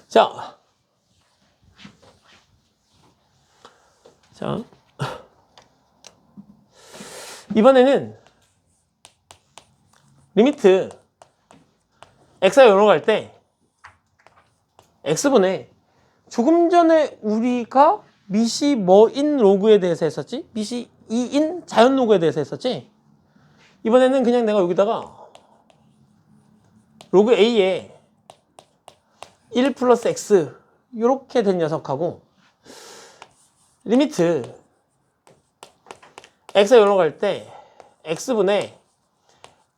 S1: 자, 이번에는 리미트 x가 0으로 갈 때 x분의 조금 전에 우리가 미시 뭐인 로그에 대해서 했었지? 미시 2인 자연 로그에 대해서 했었지? 이번에는 그냥 내가 여기다가 로그 a에 1 플러스 x 이렇게 된 녀석하고 리미트 x가 0으로 갈 때 x분의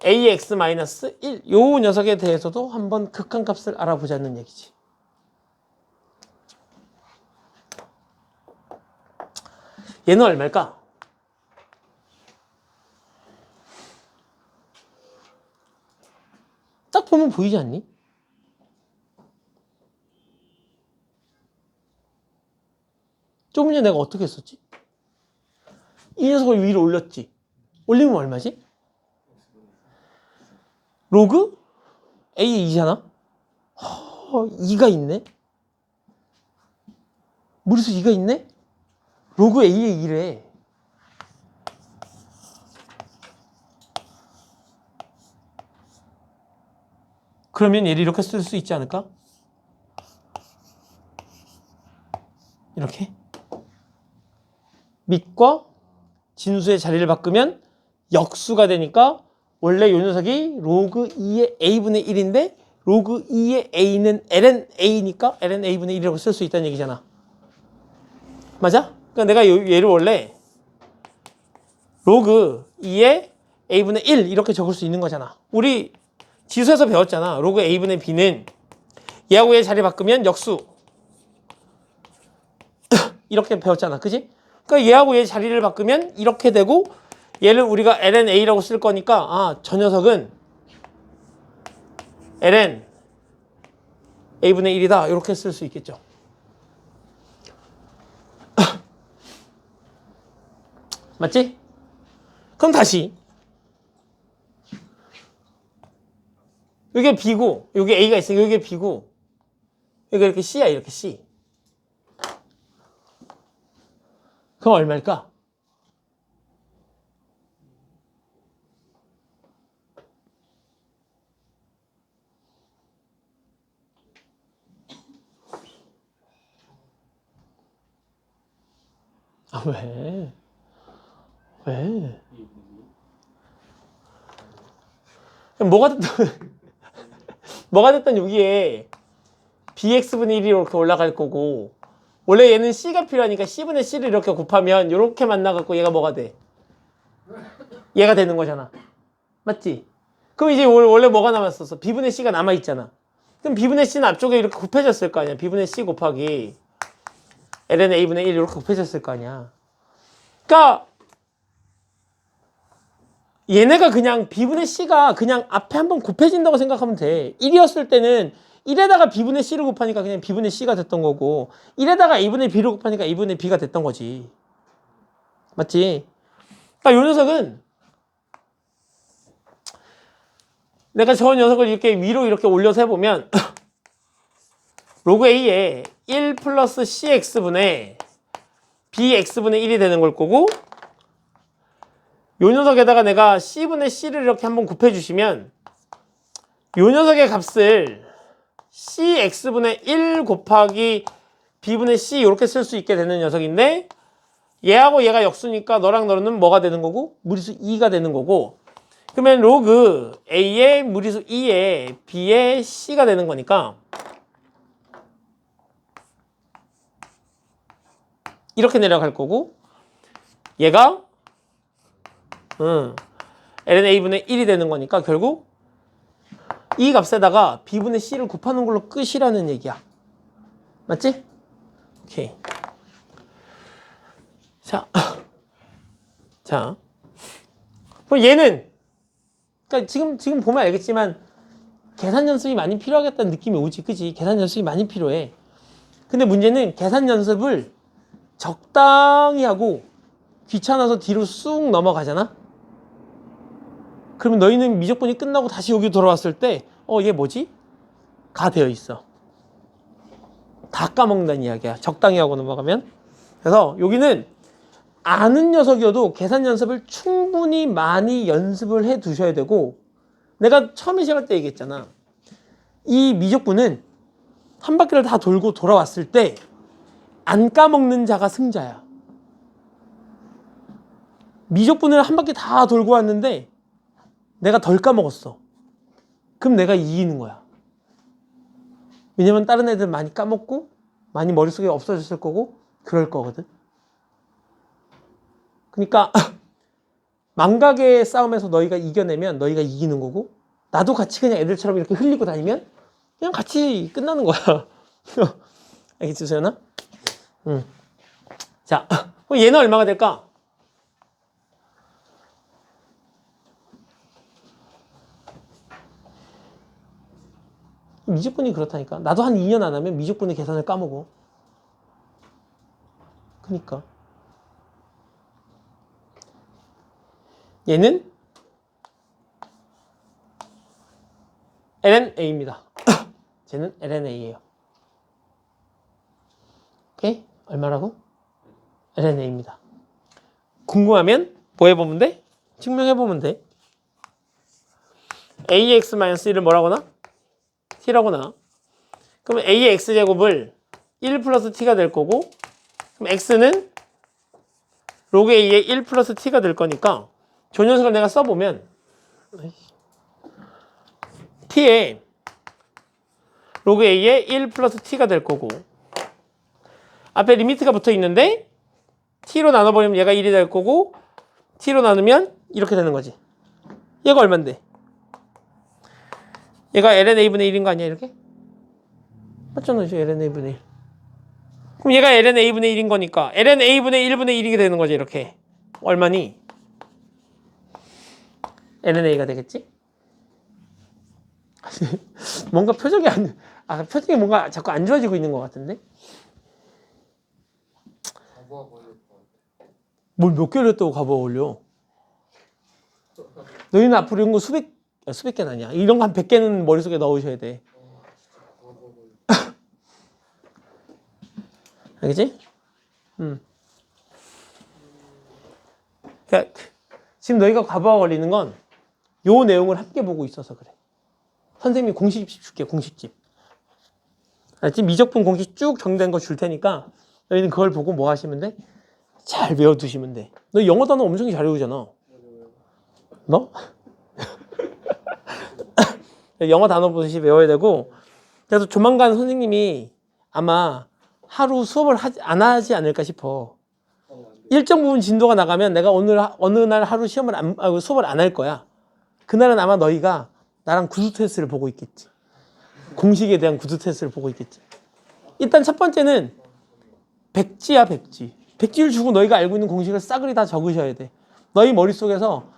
S1: ax 마이너스 1 요 녀석에 대해서도 한번 극한값을 알아보자는 얘기지. 얘는 얼마일까? 딱 보면 보이지 않니? 조금 전에 내가 어떻게 했었지? 이 녀석을 위로 올렸지? 올리면 얼마지? 로그 A의 2잖아? 2가 있네? 무리수 2가 있네? 로그 A의 2래. 그러면 얘를 이렇게 쓸 수 있지 않을까? 이렇게 밑과 진수의 자리를 바꾸면 역수가 되니까 원래 요 녀석이 로그 2의 a분의 1인데 로그 2의 a는 ln a니까 ln a분의 1이라고 쓸 수 있다는 얘기잖아. 맞아? 그러니까 내가 얘를 원래 로그 2의 a분의 1 이렇게 적을 수 있는 거잖아. 우리 지수에서 배웠잖아. 로그 a분의 b는 얘하고 얘 자리 바꾸면 역수 이렇게 배웠잖아. 그지? 그러니까 얘하고 얘 자리를 바꾸면 이렇게 되고 얘를 우리가 ln a라고 쓸 거니까 저 녀석은 ln a분의 1이다 이렇게 쓸 수 있겠죠. 맞지? 그럼 다시 이게 b고 여기 a가 있으니까 이게 b고 여기 이렇게 c야. 이렇게 c. 그럼 얼마일까? 왜? 뭐가 됐든 여기에 bx분의 1이 이렇게 올라갈 거고 원래 얘는 c가 필요하니까 c분의 c를 이렇게 곱하면 이렇게 만나갖고 얘가 뭐가 돼? 얘가 되는 거잖아. 맞지? 그럼 이제 원래 뭐가 남았었어? b분의 c가 남아있잖아. 그럼 b분의 c는 앞쪽에 이렇게 곱해졌을 거 아니야. b분의 c 곱하기 ln a분의 1 이렇게 곱해졌을 거 아니야. 그러니까 얘네가 그냥 b분의 c가 그냥 앞에 한번 곱해진다고 생각하면 돼. 1이었을 때는 1에다가 b분의 c를 곱하니까 그냥 b분의 c가 됐던 거고 1에다가 a분의 b를 곱하니까 a분의 b가 됐던 거지. 맞지? 그러니까 요 녀석은 내가 저 녀석을 이렇게 위로 이렇게 올려서 해보면 로그 A에 1 플러스 CX분의 BX분의 1이 되는 걸 거고 요 녀석에다가 내가 C분의 C를 이렇게 한번 곱해주시면 요 녀석의 값을 CX분의 1 곱하기 B분의 C 이렇게 쓸 수 있게 되는 녀석인데 얘하고 얘가 역수니까 너랑 너는 뭐가 되는 거고? 무리수 2가 되는 거고 그러면 로그 A의 무리수 2에 B의 C가 되는 거니까 이렇게 내려갈 거고 얘가 ln a분의 1이 되는 거니까 결국 이 값에다가 b분의 c를 곱하는 걸로 끝이라는 얘기야. 맞지? 오케이. 자, 그럼 얘는 그러니까 지금 보면 알겠지만 계산 연습이 많이 필요하겠다는 느낌이 오지, 그지? 계산 연습이 많이 필요해. 근데 문제는 계산 연습을 적당히 하고 귀찮아서 뒤로 쑥 넘어가잖아? 그러면 너희는 미적분이 끝나고 다시 여기 돌아왔을 때 얘 뭐지? 가 되어 있어. 다 까먹는다는 이야기야. 적당히 하고 넘어가면. 그래서 여기는 아는 녀석이어도 계산 연습을 충분히 많이 연습을 해 두셔야 되고 내가 처음에 시작할 때 얘기했잖아. 이 미적분은 한 바퀴를 다 돌고 돌아왔을 때 안 까먹는 자가 승자야. 미적분을 한 바퀴 다 돌고 왔는데 내가 덜 까먹었어. 그럼 내가 이기는 거야. 왜냐면 다른 애들 많이 까먹고 많이 머릿속에 없어졌을 거고 그럴 거거든. 그러니까 망각의 싸움에서 너희가 이겨내면 너희가 이기는 거고 나도 같이 그냥 애들처럼 이렇게 흘리고 다니면 그냥 같이 끝나는 거야. 알겠지, 소연아? 자, 그럼 얘는 얼마가 될까? 미적분이 그렇다니까. 나도 한 2년 안 하면 미적분의 계산을 까먹어. 그니까. 얘는 ln a입니다. 쟤는 ln a예요. 오케이? 얼마라고? ln a입니다. 궁금하면 뭐 해보면 돼? 증명해보면 돼. ax-1을 뭐라거나? t라거나. 그러면 a의 x제곱을 1 플러스 t가 될 거고 그럼 x는 로그 a의 1 플러스 t가 될 거니까 저 녀석을 내가 써보면 t에 로그 a의 1 플러스 t가 될 거고 앞에 리미트가 붙어 있는데 t로 나눠버리면 얘가 1이 될 거고 t로 나누면 이렇게 되는 거지. 얘가 얼만데? 얘가 ln a분의 1인 거 아니야 이렇게? 맞잖아, ln a분의 1. 그럼 얘가 ln a분의 1인 거니까 ln a분의 1분의 1이게 되는 거지 이렇게. 얼마니? ln a가 되겠지? 뭔가 표정이 표정이 뭔가 자꾸 안 좋아지고 있는 것 같은데? 뭘 몇 개를 했다고 가부가 올려? 너희는 앞으로 이런 거 수백 개는 아니야. 이런 거 한 100개는 머릿속에 넣으셔야 돼. 알겠지? 그러니까 지금 너희가 과부하 걸리는 건 요 내용을 함께 보고 있어서 그래. 선생님이 공식집 줄게, 공식집. 알았지? 미적분 공식 쭉 정리된 거 줄 테니까 너희는 그걸 보고 뭐 하시면 돼? 잘 외워두시면 돼. 너 영어 단어 엄청 잘 외우잖아. 너? 영어 단어 보듯이 외워야 되고 그래서 조만간 선생님이 아마 하루 수업을 안 하지 않을까 싶어. 일정 부분 진도가 나가면 내가 어느 날 하루 수업을 안 할 거야. 그날은 아마 너희가 나랑 구두 테스트를 보고 있겠지. 공식에 대한 구두 테스트를 보고 있겠지. 일단 첫 번째는 백지야, 백지. 백지를 주고 너희가 알고 있는 공식을 싸그리 다 적으셔야 돼. 너희 머릿속에서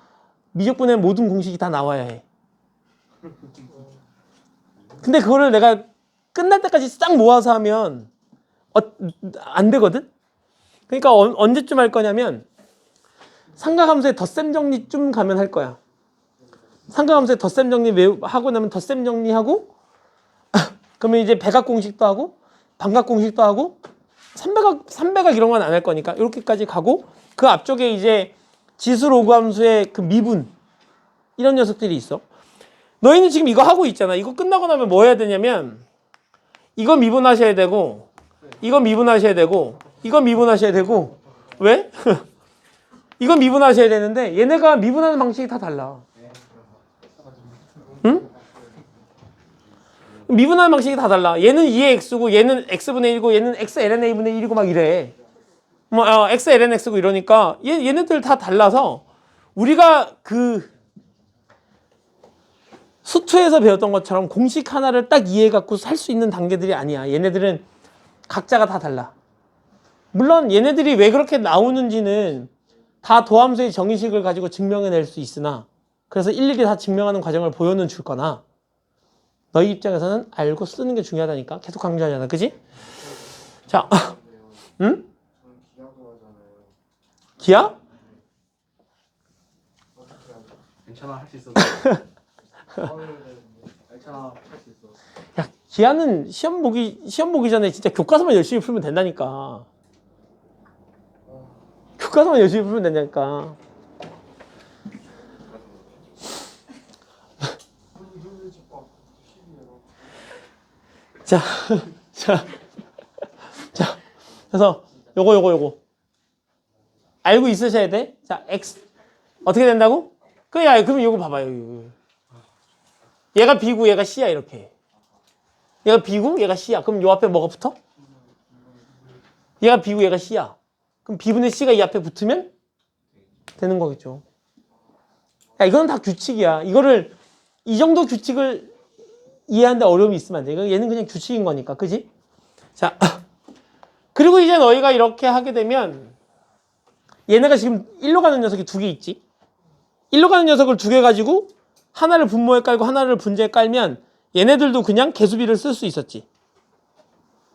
S1: 미적분의 모든 공식이 다 나와야 해. 근데 그거를 내가 끝날 때까지 싹 모아서 하면 안 되거든? 그러니까 언제쯤 할 거냐면 삼각함수의 덧셈 정리쯤 가면 할 거야. 삼각함수의 덧셈 정리 하고 나면 덧셈 정리하고 그러면 이제 배각 공식도 하고 반각 공식도 하고 삼배각 이런 건 안 할 거니까 이렇게까지 가고 그 앞쪽에 이제 지수 로그 함수의 그 미분 이런 녀석들이 있어. 너희는 지금 이거 하고 있잖아. 이거 끝나고 나면 뭐 해야 되냐면 이거 미분하셔야 되고 이거 미분하셔야 되고 이거 미분하셔야 되고 왜? 이거 미분하셔야 되는데 얘네가 미분하는 방식이 다 달라. 응? 미분하는 방식이 다 달라. 얘는 2의 x고 얘는 x분의 1고 얘는 x ln a분의 1이고 막 이래. 뭐 x ln x고 이러니까 얘네들 다 달라서 우리가 그 수투에서 배웠던 것처럼 공식 하나를 딱 이해해갖고 살 수 있는 단계들이 아니야. 얘네들은 각자가 다 달라. 물론 얘네들이 왜 그렇게 나오는지는 다 도함수의 정의식을 가지고 증명해낼 수 있으나 그래서 일일이 다 증명하는 과정을 보여는 줄 거나 너희 입장에서는 알고 쓰는 게 중요하다니까. 계속 강조하잖아. 그지? 자, 응? 기아?
S3: 괜찮아, 할 수 있어. 괜찮아, 할 수 있어.
S1: 야, 기아는 시험 보기 전에 진짜 교과서만 열심히 풀면 된다니까. 교과서만 열심히 풀면 된다니까. 자, 그래서 요거 알고 있으셔야 돼. 자, x 어떻게 된다고? 그럼 요거 봐봐요. 얘가 B고 얘가 C야 이렇게. 얘가 B고 얘가 C야. 그럼 요 앞에 뭐가 붙어? 얘가 B고 얘가 C야. 그럼 B분의 C가 이 앞에 붙으면 되는 거겠죠. 야, 이건 다 규칙이야. 이거를 이 정도 규칙을 이해하는데 어려움이 있으면 안 돼. 얘는 그냥 규칙인 거니까. 그지? 자, 그리고 이제 너희가 이렇게 하게 되면 얘네가 지금 1로 가는 녀석이 두 개 있지. 1로 가는 녀석을 두 개 가지고 하나를 분모에 깔고 하나를 분자에 깔면 얘네들도 그냥 개수비를 쓸 수 있었지.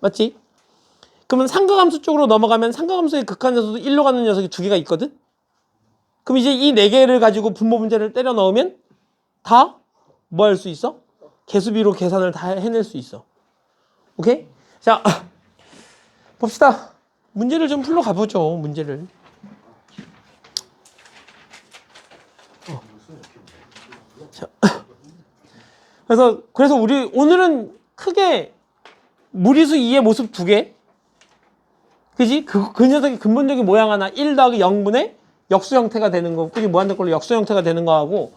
S1: 맞지? 그러면 삼각함수 쪽으로 넘어가면 삼각함수의 극한에서도 1로 가는 녀석이 두 개가 있거든? 그럼 이제 이 네 개를 가지고 분모 분자를 때려 넣으면 다 뭐 할 수 있어? 개수비로 계산을 다 해낼 수 있어. 오케이? 자, 봅시다. 문제를 좀 풀러 가보죠. 문제를. 자, 그래서 우리 오늘은 크게 무리수 2의 모습 두 개. 그지? 그 녀석의 근본적인 모양 하나 1 더하기 0분의 역수 형태가 되는 거. 그지? 무한대꼴로 역수 형태가 되는 거하고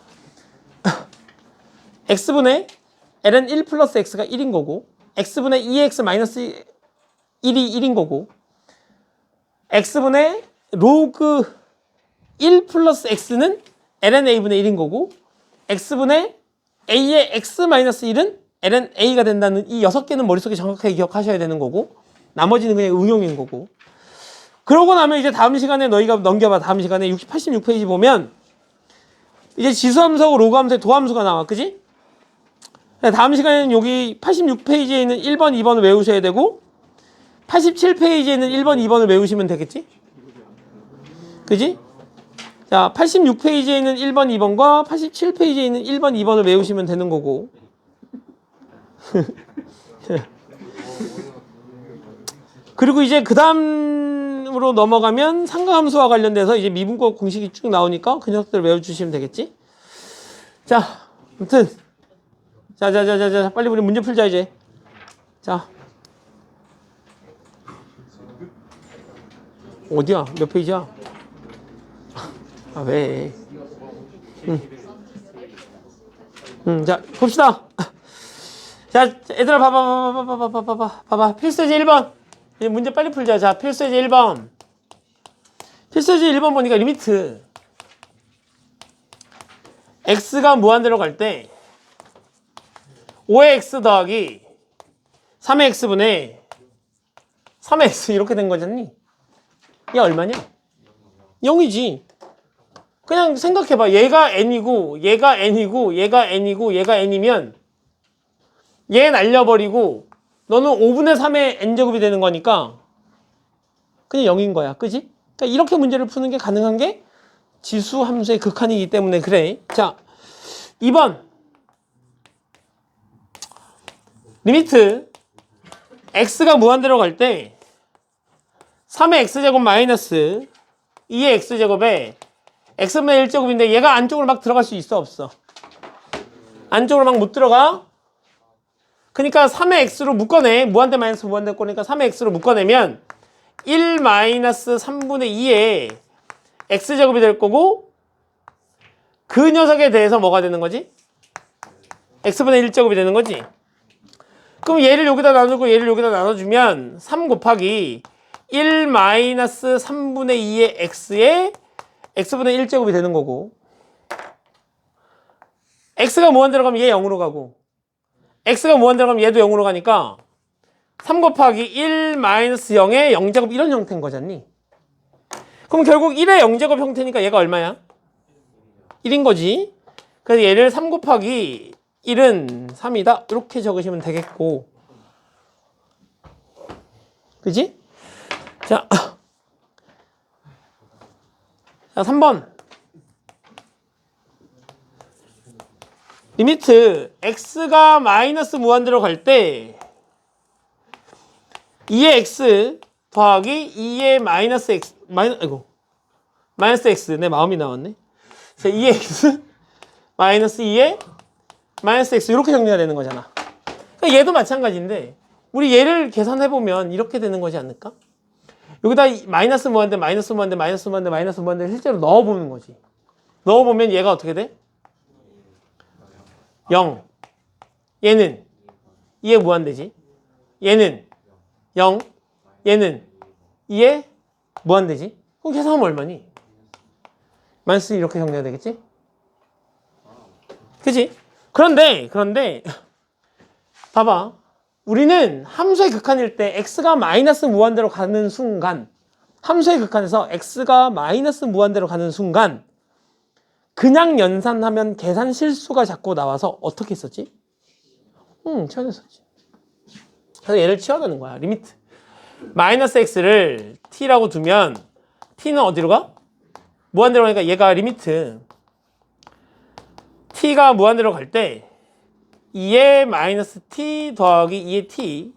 S1: x분의 ln 1 플러스 x가 1인 거고 x분의 2x 마이너스 1이 1인 거고 x분의 로그 1 플러스 x는 ln a분의 1인 거고 x분의 a의 x 마이너스 1은 ln a가 된다는 이 6개는 머릿속에 정확하게 기억하셔야 되는 거고 나머지는 그냥 응용인 거고 그러고 나면 이제 다음 시간에 너희가 넘겨봐. 다음 시간에 86페이지 보면 이제 지수함수하고 로그함수의 도함수가 나와. 그지? 다음 시간에는 여기 86페이지에 있는 1번, 2번을 외우셔야 되고 87페이지에 있는 1번, 2번을 외우시면 되겠지? 그지? 자, 86페이지에 있는 1번, 2번과 87페이지에 있는 1번, 2번을 외우시면 되는 거고 그리고 이제 그 다음으로 넘어가면 삼각함수와 관련돼서 이제 미분법 공식이 쭉 나오니까 그 녀석들 외워주시면 되겠지? 자, 아무튼 자, 빨리 우리 문제 풀자 이제. 자, 어디야? 몇 페이지야? 아, 왜? 자, 봅시다. 자, 얘들아, 봐봐. 필수제 1번. 이제 문제 빨리 풀자. 자, 필수제 1번. 필수제 1번 보니까 리미트. x가 무한대로 갈 때 5의 x 더하기 3의 x분의 3의 x 이렇게 된 거잖니? 얘 얼마냐? 0이지. 그냥 생각해봐. 얘가 n이고 얘가 n이고 얘가 n이고 얘가 n이면 얘 날려버리고 너는 5분의 3의 n제곱이 되는 거니까 그냥 0인 거야. 그지? 그러니까 이렇게 문제를 푸는 게 가능한 게 지수 함수의 극한이기 때문에 그래. 자, 2번 리미트 x가 무한대로 갈 때 3의 x제곱 마이너스 2의 x제곱에 x분의 1제곱인데 얘가 안쪽으로 막 들어갈 수 있어 없어? 안쪽으로 막 못 들어가? 그러니까 3의 x로 묶어내. 무한대 마이너스 무한대 거니까 3의 x로 묶어내면 1 마이너스 3분의 2의 x제곱이 될 거고 그 녀석에 대해서 뭐가 되는 거지? x분의 1제곱이 되는 거지. 그럼 얘를 여기다 나누고 얘를 여기다 나눠주면 3 곱하기 1 마이너스 3분의 2의 x에 x분의 1제곱이 되는 거고 x가 무한대로 가면 얘 0으로 가고 x가 무한대로 가면 얘도 0으로 가니까 3 곱하기 1 마이너스 0의 0제곱 이런 형태인 거잖니. 그럼 결국 1의 0제곱 형태니까 얘가 얼마야? 1인 거지. 그래서 얘를 3 곱하기 1은 3이다 이렇게 적으시면 되겠고 그지? 자 3번 리미트 x가 마이너스 무한대로 갈 때 2의 x 더하기 2의 마이너스 x 마이너스 x 내 마음이 나왔네. 그래서 2의 x 마이너스 2의 마이너스 x 이렇게 정리가 되는 거잖아. 그러니까 얘도 마찬가지인데 우리 얘를 계산해보면 이렇게 되는 거지 않을까? 여기다 마이너스 무한대 마이너스 무한대 마이너스 무한대 마이너스 무한대 실제로 넣어보는 거지. 넣어보면 얘가 어떻게 돼? 0. 얘는 2에 무한대지. 얘는 0. 얘는 2에 무한대지. 그럼 계산하면 얼마니? 마이너스 이렇게 정리가 되겠지? 그치? 그런데 봐봐. 우리는 함수의 극한일 때 x가 마이너스 무한대로 가는 순간 함수의 극한에서 x가 마이너스 무한대로 가는 순간 그냥 연산하면 계산 실수가 자꾸 나와서 어떻게 했었지? 치워냈었지. 그래서 얘를 치워내는 거야. 리미트 마이너스 x를 t라고 두면 t는 어디로 가? 무한대로 가니까 얘가 리미트 t가 무한대로 갈 때 2의 마이너스 t 더하기 2의 t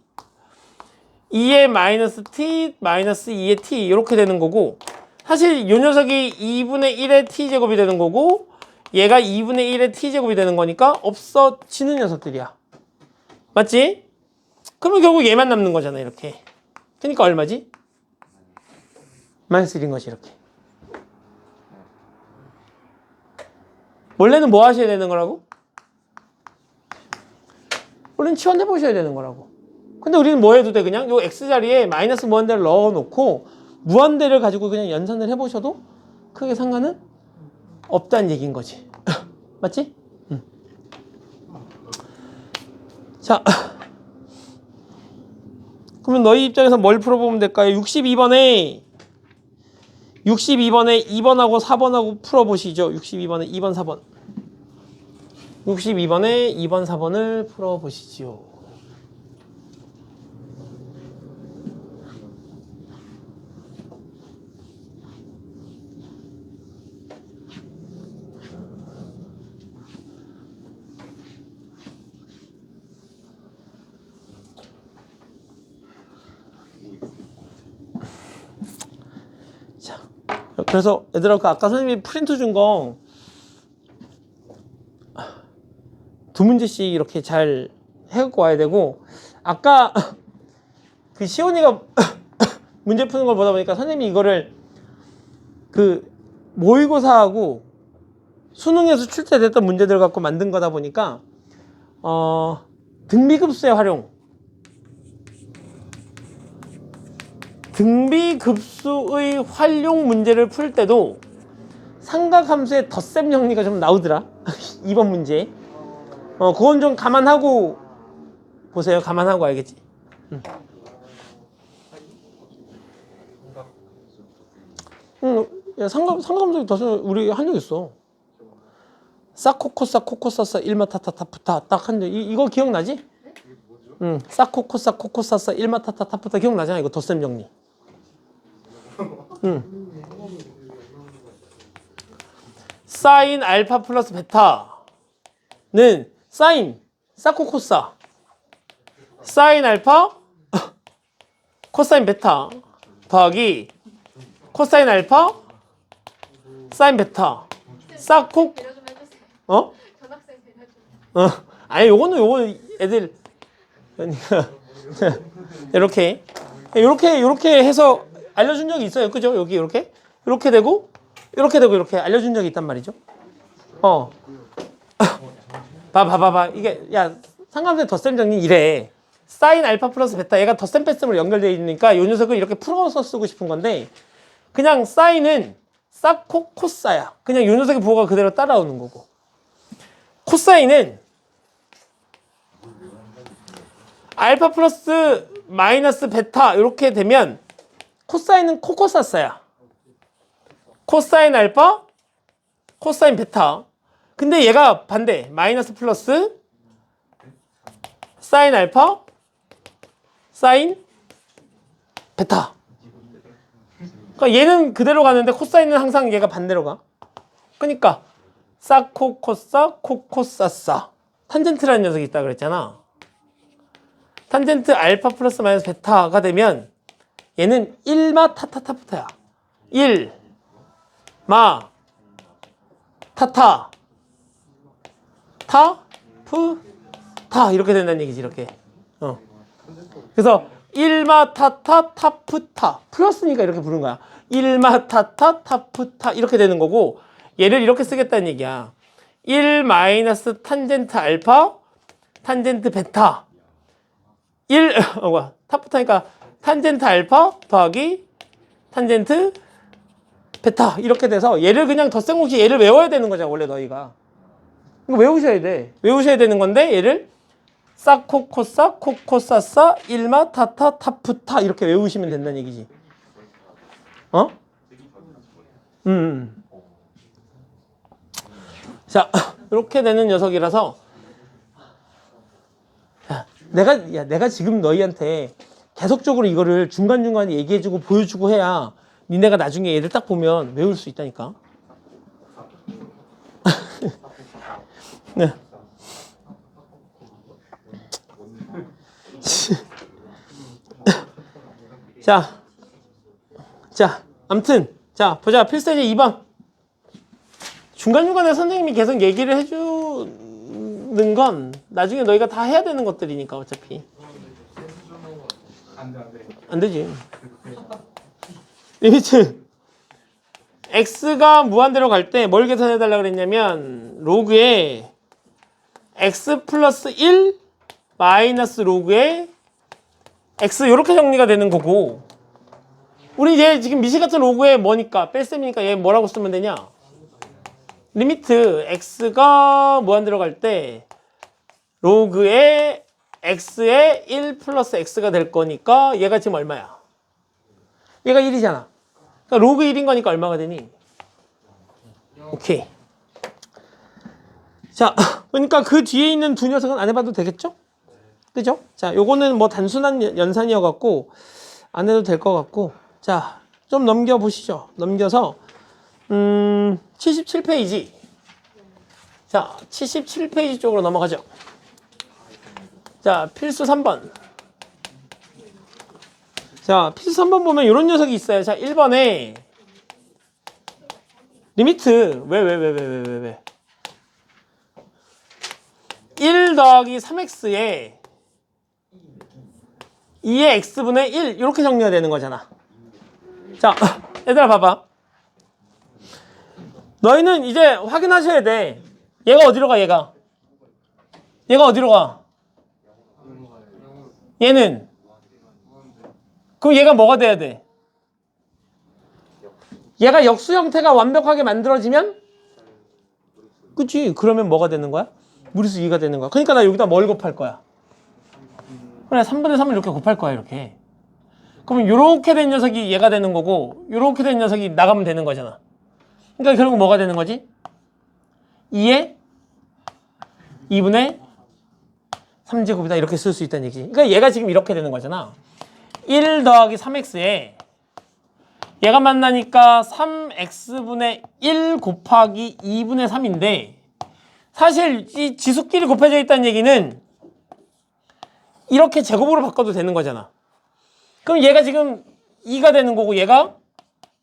S1: 2의 마이너스 t 마이너스 2의 t 이렇게 되는 거고 사실 이 녀석이 2분의 1의 t제곱이 되는 거고 얘가 2분의 1의 t제곱이 되는 거니까 없어지는 녀석들이야. 맞지? 그러면 결국 얘만 남는 거잖아 이렇게. 그러니까 얼마지? 마이너스 1인 것이 이렇게. 원래는 뭐 하셔야 되는 거라고? 원래는 치환해 보셔야 되는 거라고. 근데 우리는 뭐 해도 돼? 그냥 요 x자리에 마이너스 무한대를 넣어놓고 무한대를 가지고 그냥 연산을 해보셔도 크게 상관은 없다는 얘기인 거지. 맞지? 자, 그러면 너희 입장에서 뭘 풀어보면 될까요? 62번에 2번하고 4번하고 풀어보시죠. 62번에 2번, 4번. 62번에 2번, 4번을 풀어보시죠. 자, 그래서 얘들아 아까 선생님이 프린트 준 거 두 문제씩 이렇게 잘 해갖고 와야 되고 아까 그 시온이가 문제 푸는 걸 보다 보니까 선생님이 이거를 그 모의고사하고 수능에서 출제됐던 문제들 갖고 만든 거다 보니까 등비급수의 활용 등비급수의 활용 문제를 풀 때도 삼각함수의 덧셈 정리가 좀 나오더라. 2번 문제에. 그건 좀 감안하고 보세요. 감안하고 알겠지? 야, 삼각함수 덧셈 우리 한 적 있어. 사코코사 코코사사 일마타타타프타 딱 한 적. 이거 기억나지? 응. 사코코사 코코사사 일마타타타프타 기억나잖아. 이거 덧셈 정리. 사인 알파 플러스 베타 사인 사코코사 사인 알파 코사인 베타 더하기 코사인 알파 사인 베타 사코
S2: 배려 좀 해주세요.
S1: 어?
S2: 전학생 배려 좀.
S1: 아니 요거는 애들 그러니까 이렇게 해서 알려준 적이 있어요. 그죠? 여기 이렇게 되고 이렇게 알려준 적이 있단 말이죠. 봐봐 이게 야 상관없는 덧셈 정리 이래. 사인 알파 플러스 베타 얘가 덧셈 뺄셈으로 연결되어 있으니까 이 녀석을 이렇게 풀어서 쓰고 싶은 건데 그냥 사인은 사코 코사야. 그냥 이 녀석의 부호가 그대로 따라오는 거고 코사인은 알파 플러스 마이너스 베타 이렇게 되면 코사인은 코코사사야. 코사인 알파 코사인 베타. 근데 얘가 반대 마이너스 플러스 사인 알파 사인 베타. 그러니까 얘는 그대로 가는데 코사인은 항상 얘가 반대로 가. 그러니까 사코코사 코코사사 탄젠트라는 녀석이 있다 그랬잖아. 탄젠트 알파 플러스 마이너스 베타가 되면 얘는 1마 타타타프타야. 1 마 타타 타 푸 타 이렇게 된다는 얘기지. 이렇게 그래서 1마 타타 타프타 플러스니까 이렇게 부른 거야. 1마 타타 타프타 이렇게 되는 거고 얘를 이렇게 쓰겠다는 얘기야. 1 마이너스 탄젠트 알파 탄젠트 베타 1 타프타니까 탄젠트 알파 더하기 탄젠트 베타 이렇게 돼서 얘를 그냥 덧셈공식 얘를 외워야 되는 거잖아. 원래 너희가 이거 외우셔야 되는 건데 얘를 사코코사 코코사사 1마 타타 타프타 이렇게 외우시면 된다는 얘기지. 자 이렇게 되는 녀석이라서 내가 지금 너희한테 계속적으로 이거를 중간중간에 얘기해주고 보여주고 해야 니네가 나중에 얘를 딱 보면 외울 수 있다니까. 네. 아무튼 보자. 필수제 2번. 중간중간에 선생님이 계속 얘기를 해주는 건 나중에 너희가 다 해야 되는 것들이니까 어차피. 안 되지. 리미트 x가 무한대로 갈 때 뭘 계산해 달라 그랬냐면 로그에 x 플러스 1 마이너스 로그에 x 이렇게 정리가 되는 거고 우리 이제 지금 미시 같은 로그에 뭐니까 뺄셈이니까 얘 뭐라고 쓰면 되냐. 리미트 x가 무한대로 갈 때 로그에 x에 1 플러스 x가 될 거니까 얘가 지금 얼마야? 얘가 1이잖아. 그러니까 로그 1인 거니까 얼마가 되니? 오케이. 자, 그러니까 그 뒤에 있는 두 녀석은 안 해봐도 되겠죠? 그죠? 자, 요거는 뭐 단순한 연산이어갖고 안 해도 될 것 같고. 자, 좀 넘겨보시죠. 넘겨서 77페이지. 자, 77페이지 쪽으로 넘어가죠. 자, 필수 3번. 자, 필수 3번 보면 이런 녀석이 있어요. 자, 1번에 리미트 왜 1 더하기 3x에 2의 x분의 1 이렇게 정리가 되는 거잖아. 자, 얘들아 봐봐. 너희는 이제 확인하셔야 돼. 얘가 어디로 가? 얘가 어디로 가? 얘는 그럼 얘가 뭐가 돼야 돼? 얘가 역수 형태가 완벽하게 만들어지면 그치? 그러면 뭐가 되는 거야? 무리수 2가 되는 거야. 그러니까 나 여기다 뭘 곱할 거야? 그래 3분의 3을 이렇게 곱할 거야. 이렇게. 그러면 이렇게 된 녀석이 얘가 되는 거고 이렇게 된 녀석이 나가면 되는 거잖아. 그러니까 결국 뭐가 되는 거지? 2에 2분의 3제곱이다 이렇게 쓸 수 있다는 얘기지. 그러니까 얘가 지금 이렇게 되는 거잖아. 1 더하기 3x에 얘가 만나니까 3x분의 1 곱하기 2분의 3인데 사실 이 지수끼리 곱해져 있다는 얘기는 이렇게 제곱으로 바꿔도 되는 거잖아. 그럼 얘가 지금 2가 되는 거고 얘가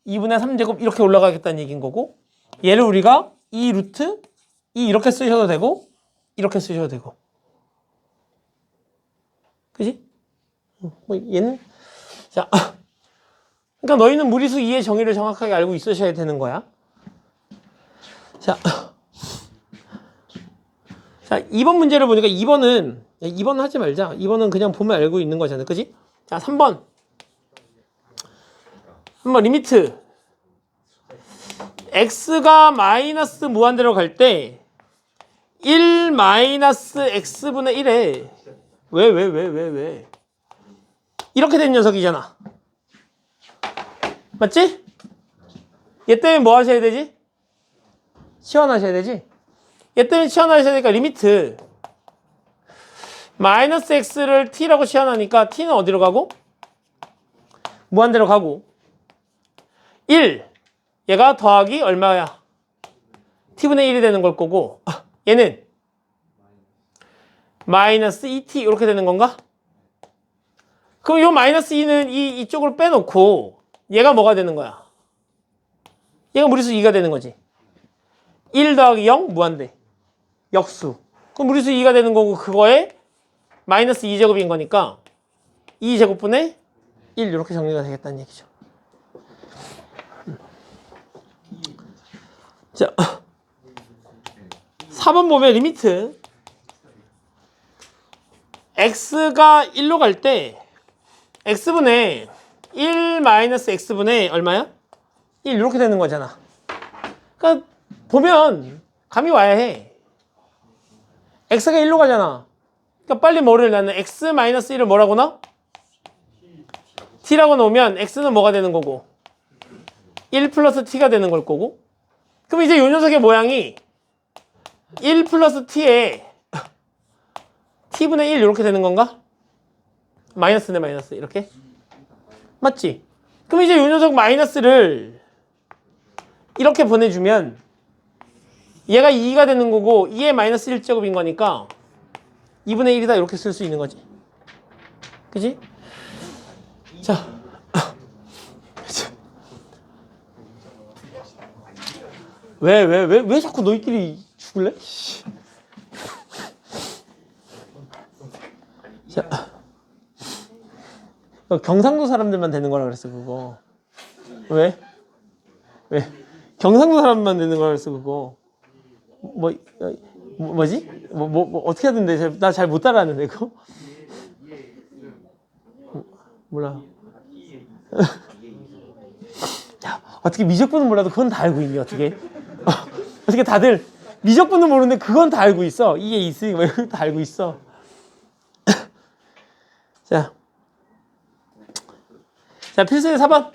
S1: 2분의 3제곱 이렇게 올라가겠다는 얘기인 거고 얘를 우리가 2 루트 2 이렇게 쓰셔도 되고 이렇게 쓰셔도 되고 그지? 뭐 얘는 자 그러니까 너희는 무리수 2의 정의를 정확하게 알고 있으셔야 되는 거야. 자 2번 문제를 보니까 2번은 하지 말자. 2번은 그냥 보면 알고 있는 거잖아. 그지? 자 3번 한번 리미트 x가 마이너스 무한대로 갈 때 1 마이너스 x분의 1에 왜 이렇게 된 녀석이잖아. 맞지? 얘 때문에 뭐 하셔야 되지? 치환하셔야 되지? 얘 때문에 치환하셔야 되니까 리미트 마이너스 x를 t라고 치환하니까 t는 어디로 가고? 무한대로 가고 1 얘가 더하기 얼마야? t분의 1이 되는 걸 거고 얘는 마이너스 2t 이렇게 되는 건가? 그럼 이 마이너스 2는 이쪽으로 빼놓고 얘가 뭐가 되는 거야? 얘가 무리수 2가 되는 거지. 1 더하기 0 무한대 역수. 그럼 무리수 2가 되는 거고 그거에 마이너스 2제곱인 거니까 2제곱분의 1 이렇게 정리가 되겠다는 얘기죠. 자 4번 보면 리미트 x가 1로 갈 때 x분의 1 마이너스 x분의 얼마야? 1 이렇게 되는 거잖아. 그러니까 보면 감이 와야 해. x가 1로 가잖아. 그러니까 빨리 뭐를 나는 x 마이너스 1을 뭐라고 넣어? t라고 놓으면 x는 뭐가 되는 거고 1 플러스 t가 되는 걸 거고 그럼 이제 이 녀석의 모양이 1 플러스 t에 t분의 1 이렇게 되는 건가? 마이너스네 마이너스 이렇게? 맞지? 그럼 이제 이 녀석 마이너스를 이렇게 보내주면 얘가 2가 되는 거고 2의 마이너스 1제곱인 거니까 2분의 1이다 이렇게 쓸 수 있는 거지. 그지? 자 왜 자꾸 너희끼리 죽을래? 자, 경상도 사람들만 되는 거라 그랬어 그거. 왜? 경상도 사람만 되는 거라 그랬어 그거. 뭐지? 어떻게 하던데? 나 잘 못 따라하는데 그거. 몰라. 야, 어떻게 미적분은 몰라도 그건 다 알고 있니 어떻게? 어떻게 다들 미적분은 모르는데 그건 다 알고 있어. 이게 있으니까 이거 다 알고 있어. 자 필수의 4번.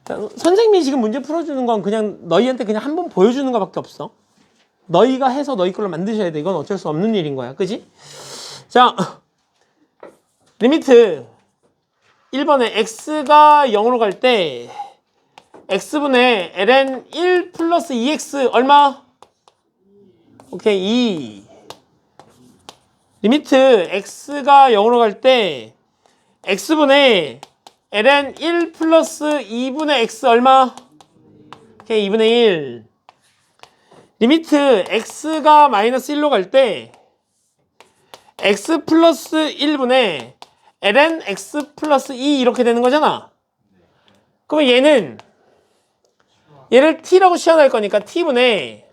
S1: 자, 선생님이 지금 문제 풀어주는 건 그냥 너희한테 그냥 한번 보여주는 것밖에 없어. 너희가 해서 너희 걸로 만드셔야 돼. 이건 어쩔 수 없는 일인 거야. 그지? 자 리미트 1번에 x가 0으로 갈 때 x분의 ln 1 플러스 2x 얼마? 오케이 2 리미트 x가 0으로 갈 때 x분의 ln 1 플러스 2분의 x 얼마? 오케이 2분의 1 리미트 x가 마이너스 1로 갈 때 x 플러스 1분의 ln x 플러스 2 이렇게 되는 거잖아. 그러면 얘를 t라고 시연할 거니까 t분의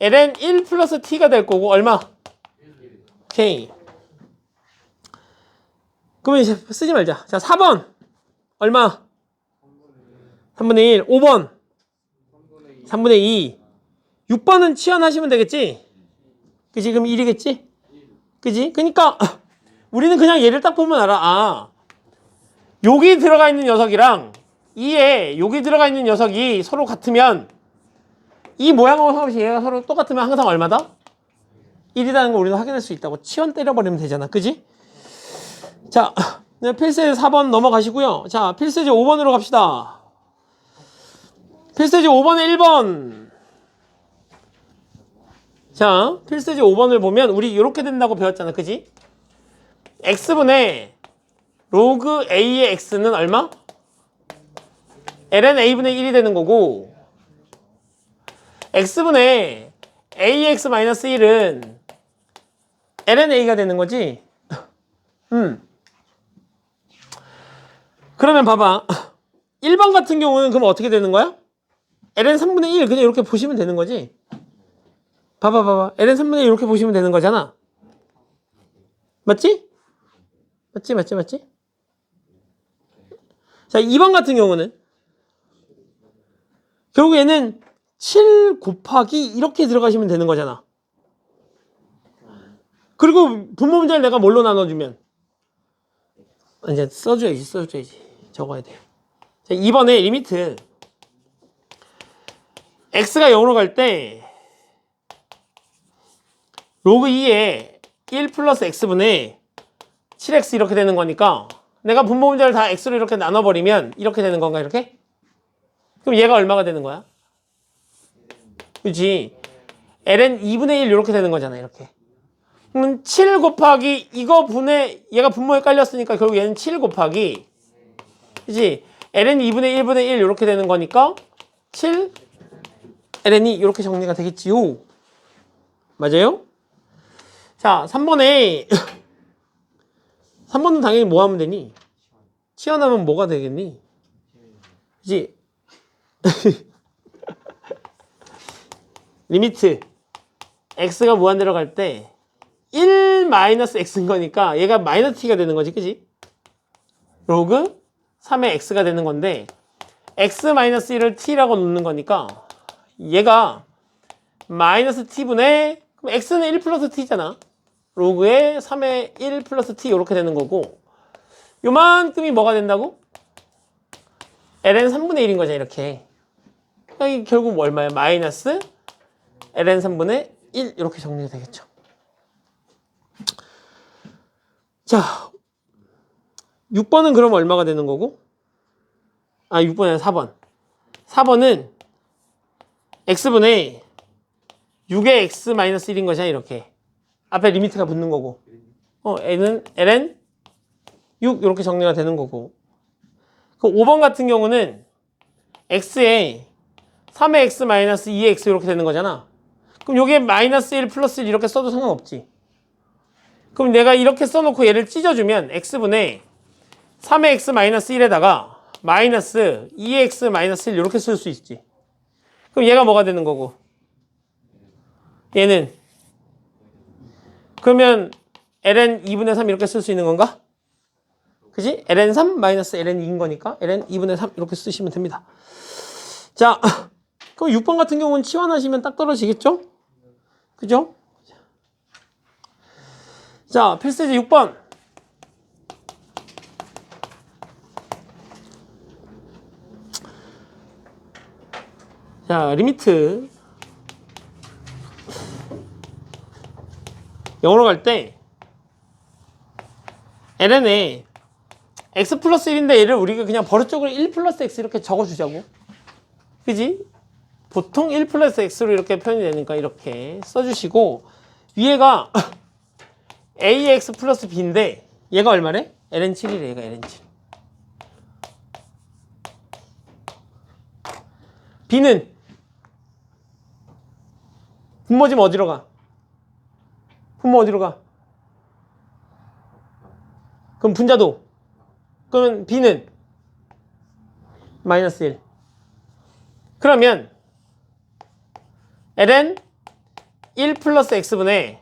S1: ln 1 플러스 t가 될 거고 얼마? 오케이. 그러면 이제 쓰지 말자. 자 4번 얼마? 3분의 1 5번 3분의 2 6번은 치환하시면 되겠지? 그치? 그럼 1이겠지? 그치? 그러니까 우리는 그냥 얘를 딱 보면 알아. 아, 여기 들어가 있는 녀석이랑 여기 들어가 있는 녀석이 서로 같으면 이 모양하고 상관없이 얘가 서로 똑같으면 항상 얼마다? 1이라는 걸 우리는 확인할 수 있다고. 치환 때려버리면 되잖아. 그지? 자, 필세 4번 넘어가시고요. 자, 필세제 5번으로 갑시다. 필수제 5번에 1번. 자, 필수제 5번을 보면 우리 이렇게 된다고 배웠잖아. 그지? x분의 로그 a의 x는 얼마? ln a분의 1이 되는 거고 x분의 ax-1은 ln a가 되는 거지? 그러면 봐봐. 1번 같은 경우는 그럼 어떻게 되는 거야? ln 3분의 1 그냥 이렇게 보시면 되는 거지? 봐봐. ln 3분의 1 이렇게 보시면 되는 거잖아. 맞지? 맞지? 자, 2번 같은 경우는 결국 얘는 7 곱하기 이렇게 들어가시면 되는 거잖아. 그리고 분모 문제를 내가 뭘로 나눠주면 이제 써줘야지. 적어야 돼요. 자, 2번에 리미트 x가 0으로 갈 때 로그 2에 1 플러스 x분의 7x 이렇게 되는 거니까 내가 분모 문제를 다 x로 이렇게 나눠버리면 이렇게 되는 건가 이렇게? 그럼 얘가 얼마가 되는 거야? 그렇지. ln 2분의 1 이렇게 되는 거잖아 이렇게. 그럼 7 곱하기 이거 분의 얘가 분모에 깔렸으니까 결국 얘는 7 곱하기 그치? ln 2분의 1분의 1 이렇게 되는 거니까 7 ln이 이렇게 정리가 되겠지요. 맞아요? 자, 3번에 3번은 당연히 뭐 하면 되니? 치환하면 뭐가 되겠니? 그치? 리미트 x가 무한대로 갈 때 1 마이너스 x인 거니까 얘가 마이너스 t가 되는 거지, 그지? 로그 3의 x가 되는 건데 x 마이너스 1을 t라고 놓는 거니까 얘가 마이너스 t분의 그럼 x는 1 플러스 t잖아. 로그에 3의 1 플러스 t 이렇게 되는 거고 요만큼이 뭐가 된다고? ln 3분의 1인 거잖아 이렇게. 그러니까 결국 얼마야? 마이너스 ln 3분의 1 이렇게 정리가 되겠죠. 자, 6번은 그럼 얼마가 되는 거고? 6번이 아니라 4번. 4번은 x분의 6의 x 마이너스 1인 것이야 이렇게. 앞에 리미트가 붙는 거고. n은 ln 6 이렇게 정리가 되는 거고. 그 5번 같은 경우는 x에 3의 x 마이너스 2의 x 이렇게 되는 거잖아. 그럼 요게 마이너스 1 플러스 1 이렇게 써도 상관없지. 그럼 내가 이렇게 써놓고 얘를 찢어주면 x분의 3의 x 마이너스 1에다가 마이너스 2의 x 마이너스 1 이렇게 쓸 수 있지. 그럼 얘가 뭐가 되는 거고? 얘는 그러면 ln 2분의 3 이렇게 쓸 수 있는 건가? 그지? ln 3 마이너스 ln 2인 거니까 ln 2분의 3 이렇게 쓰시면 됩니다. 자, 그럼 6번 같은 경우는 치환하시면 딱 떨어지겠죠? 그죠? 자, 필수제 6번. 자, 리미트 0으로 갈 때 ln에 x 플러스 1인데 얘를 우리가 그냥 버릇적으로 1 플러스 x 이렇게 적어주자고. 그지? 보통 1 플러스 x로 이렇게 표현이 되니까 이렇게 써주시고 위에가 ax 플러스 b인데 얘가 얼마래? ln 7이래 얘가 ln 7. b는 분모 지금 어디로 가? 분모 어디로 가? 그럼 분자도. 그러면 b는 마이너스 1. 그러면 ln 1 플러스 x분의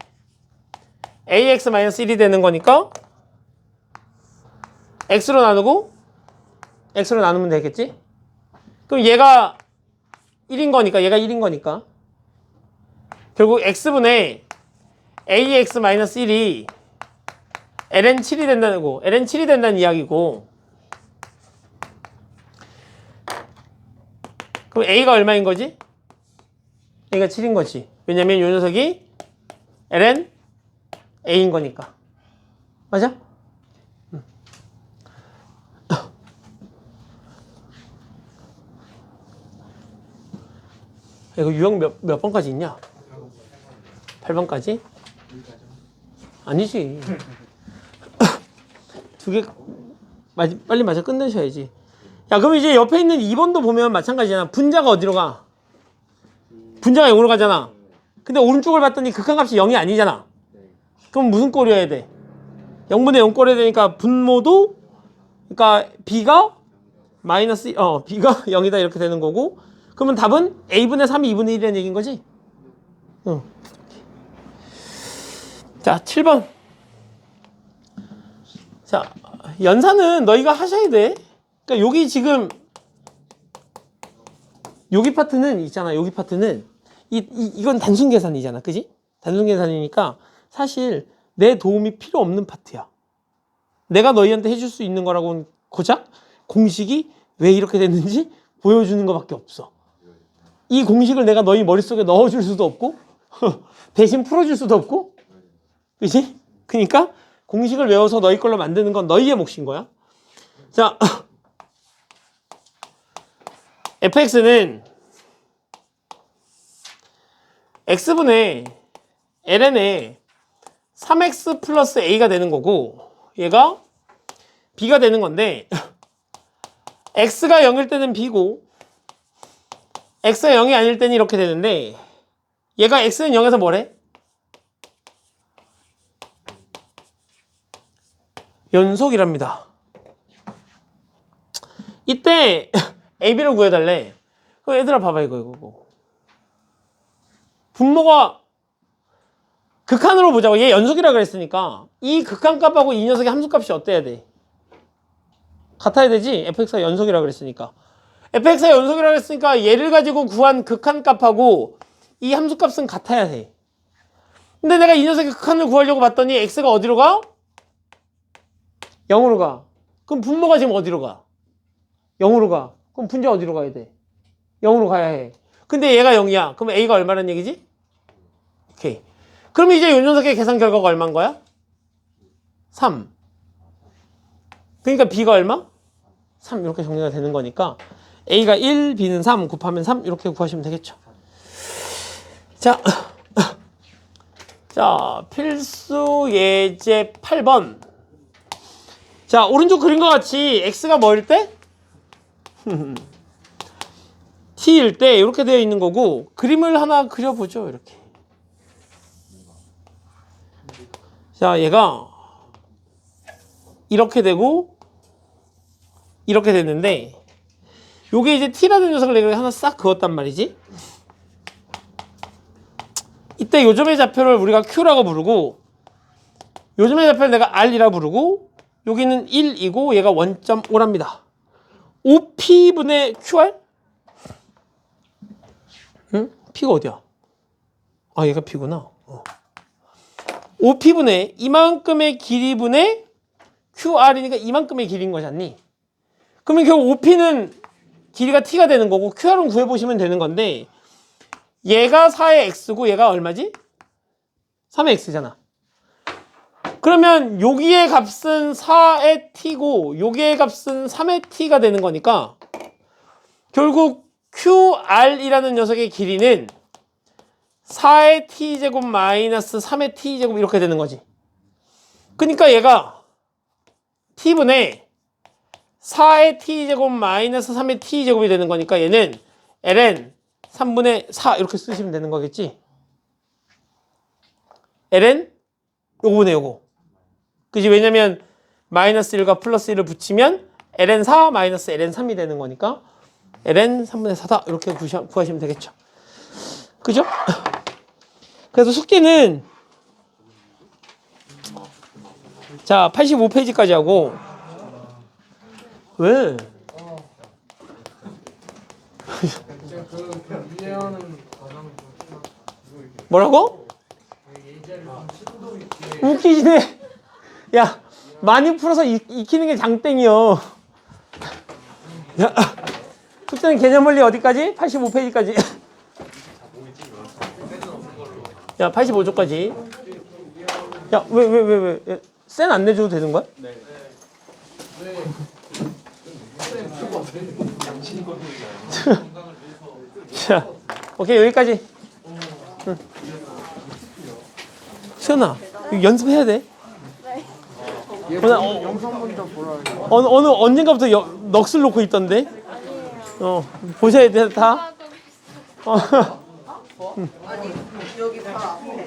S1: ax 마이너스 1이 되는 거니까 x로 나누고 x로 나누면 되겠지? 그럼 얘가 1인 거니까 얘가 1인 거니까 결국 x분의 ax 마이너스 1이 ln 7이 된다는 거 ln 7이 된다는 이야기고 그럼 a가 얼마인 거지? a가 7인 거지. 왜냐면 이 녀석이 ln a인 거니까. 맞아? 이거 유형 몇 번까지 있냐? 8번까지? 아니지. 두 개 빨리 맞아 끝내셔야지. 야, 그럼 이제 옆에 있는 2번도 보면 마찬가지잖아. 분자가 어디로 가? 분자가 0으로 가잖아. 근데 오른쪽을 봤더니 극한값이 0이 아니잖아. 그럼 무슨 꼴이어야 돼? 0분의 0 꼴이어야 되니까 분모도, 그러니까 b가 마이너스, b가 0이다 이렇게 되는 거고, 그러면 답은 a분의 3이 2분의 1이라는 얘기인 거지? 응. 자, 7번. 자, 연산은 너희가 하셔야 돼. 그러니까 여기 지금 여기 파트는 있잖아. 여기 파트는 이건 단순 계산이잖아. 그지? 단순 계산이니까 사실 내 도움이 필요 없는 파트야. 내가 너희한테 해줄 수 있는 거라고는 고작 공식이 왜 이렇게 됐는지 보여주는 것밖에 없어. 이 공식을 내가 너희 머릿속에 넣어줄 수도 없고 대신 풀어줄 수도 없고, 그지? 그러니까 공식을 외워서 너희 걸로 만드는 건 너희의 몫인 거야. 자, fx는 x분의 ln의 3x 플러스 a가 되는 거고, 얘가 b가 되는 건데, x가 0일 때는 b고 x가 0이 아닐 때는 이렇게 되는데, 얘가 x는 0에서 뭐래? 연속이랍니다. 이때 AB를 구해달래. 그럼 얘들아 봐봐 이거. 분모가 극한으로 보자고. 얘 연속이라 그랬으니까 이 극한값하고 이 녀석의 함수값이 어때야 돼? 같아야 되지? fx가 연속이라 그랬으니까. fx가 연속이라 그랬으니까 얘를 가지고 구한 극한값하고 이 함수값은 같아야 돼. 근데 내가 이 녀석의 극한을 구하려고 봤더니 x가 어디로 가? 0으로 가. 그럼 분모가 지금 어디로 가? 0으로 가. 그럼 분자 어디로 가야 돼? 0으로 가야 해. 근데 얘가 0이야. 그럼 a가 얼마란 얘기지? 오케이. 그럼 이제 요 녀석의 계산 결과가 얼마인 거야? 3. 그러니까 b가 얼마? 3 이렇게 정리가 되는 거니까 a가 1, b는 3 곱하면 3 이렇게 구하시면 되겠죠. 자, 필수 예제 8번. 자, 오른쪽 그림과 같이 x가 뭐일 때? t일 때 이렇게 되어 있는 거고, 그림을 하나 그려보죠. 이렇게. 자, 얘가 이렇게 되고 이렇게 됐는데, 요게 이제 t라는 녀석을 내가 하나 싹 그었단 말이지. 이때 요점의 좌표를 우리가 q라고 부르고, 요점의 좌표를 내가 r이라고 부르고, 여기는 1이고 얘가 1.5랍니다. 5p분의 qr? 응? p가 어디야? 아, 얘가 p구나. 5p분의 이만큼의 길이분의 qr이니까 이만큼의 길이인 거잖니? 그러면 결국 5p는 길이가 t가 되는 거고 qr은 구해보시면 되는 건데, 얘가 4의 x고 얘가 얼마지? 3의 x잖아. 그러면 여기의 값은 4의 t고 여기의 값은 3의 t가 되는 거니까 결국 qr이라는 녀석의 길이는 4의 t제곱 마이너스 3의 t제곱 이렇게 되는 거지. 그러니까 얘가 t분의 4의 t제곱 마이너스 3의 t제곱이 되는 거니까 얘는 ln 3분의 4 이렇게 쓰시면 되는 거겠지. ln 요거네 요거. 그지? 왜냐면 마이너스 1과 플러스 1을 붙이면 ln 4 마이너스 ln 3이 되는 거니까 ln 3분의 4다 이렇게 구하시면 되겠죠. 그죠? 그래서 숙제는 자 85페이지까지 하고. 왜? 뭐라고? 웃기시네. 야, 많이 풀어서 익히는 게 장땡이요. 야, 숙제는 개념 원리 어디까지? 85페이지까지. 야, 85조까지. 야, 왜? 쌤 안 내줘도 되는 거야? 네. 자. 오케이, 여기까지. 응. 수연아, 이거 연습해야 돼.
S3: 영상 먼저 보라.
S1: 어느 언젠가부터 넋을 놓고 있던데. 보셔야 돼 다.
S2: 아니 여기 바로 앞에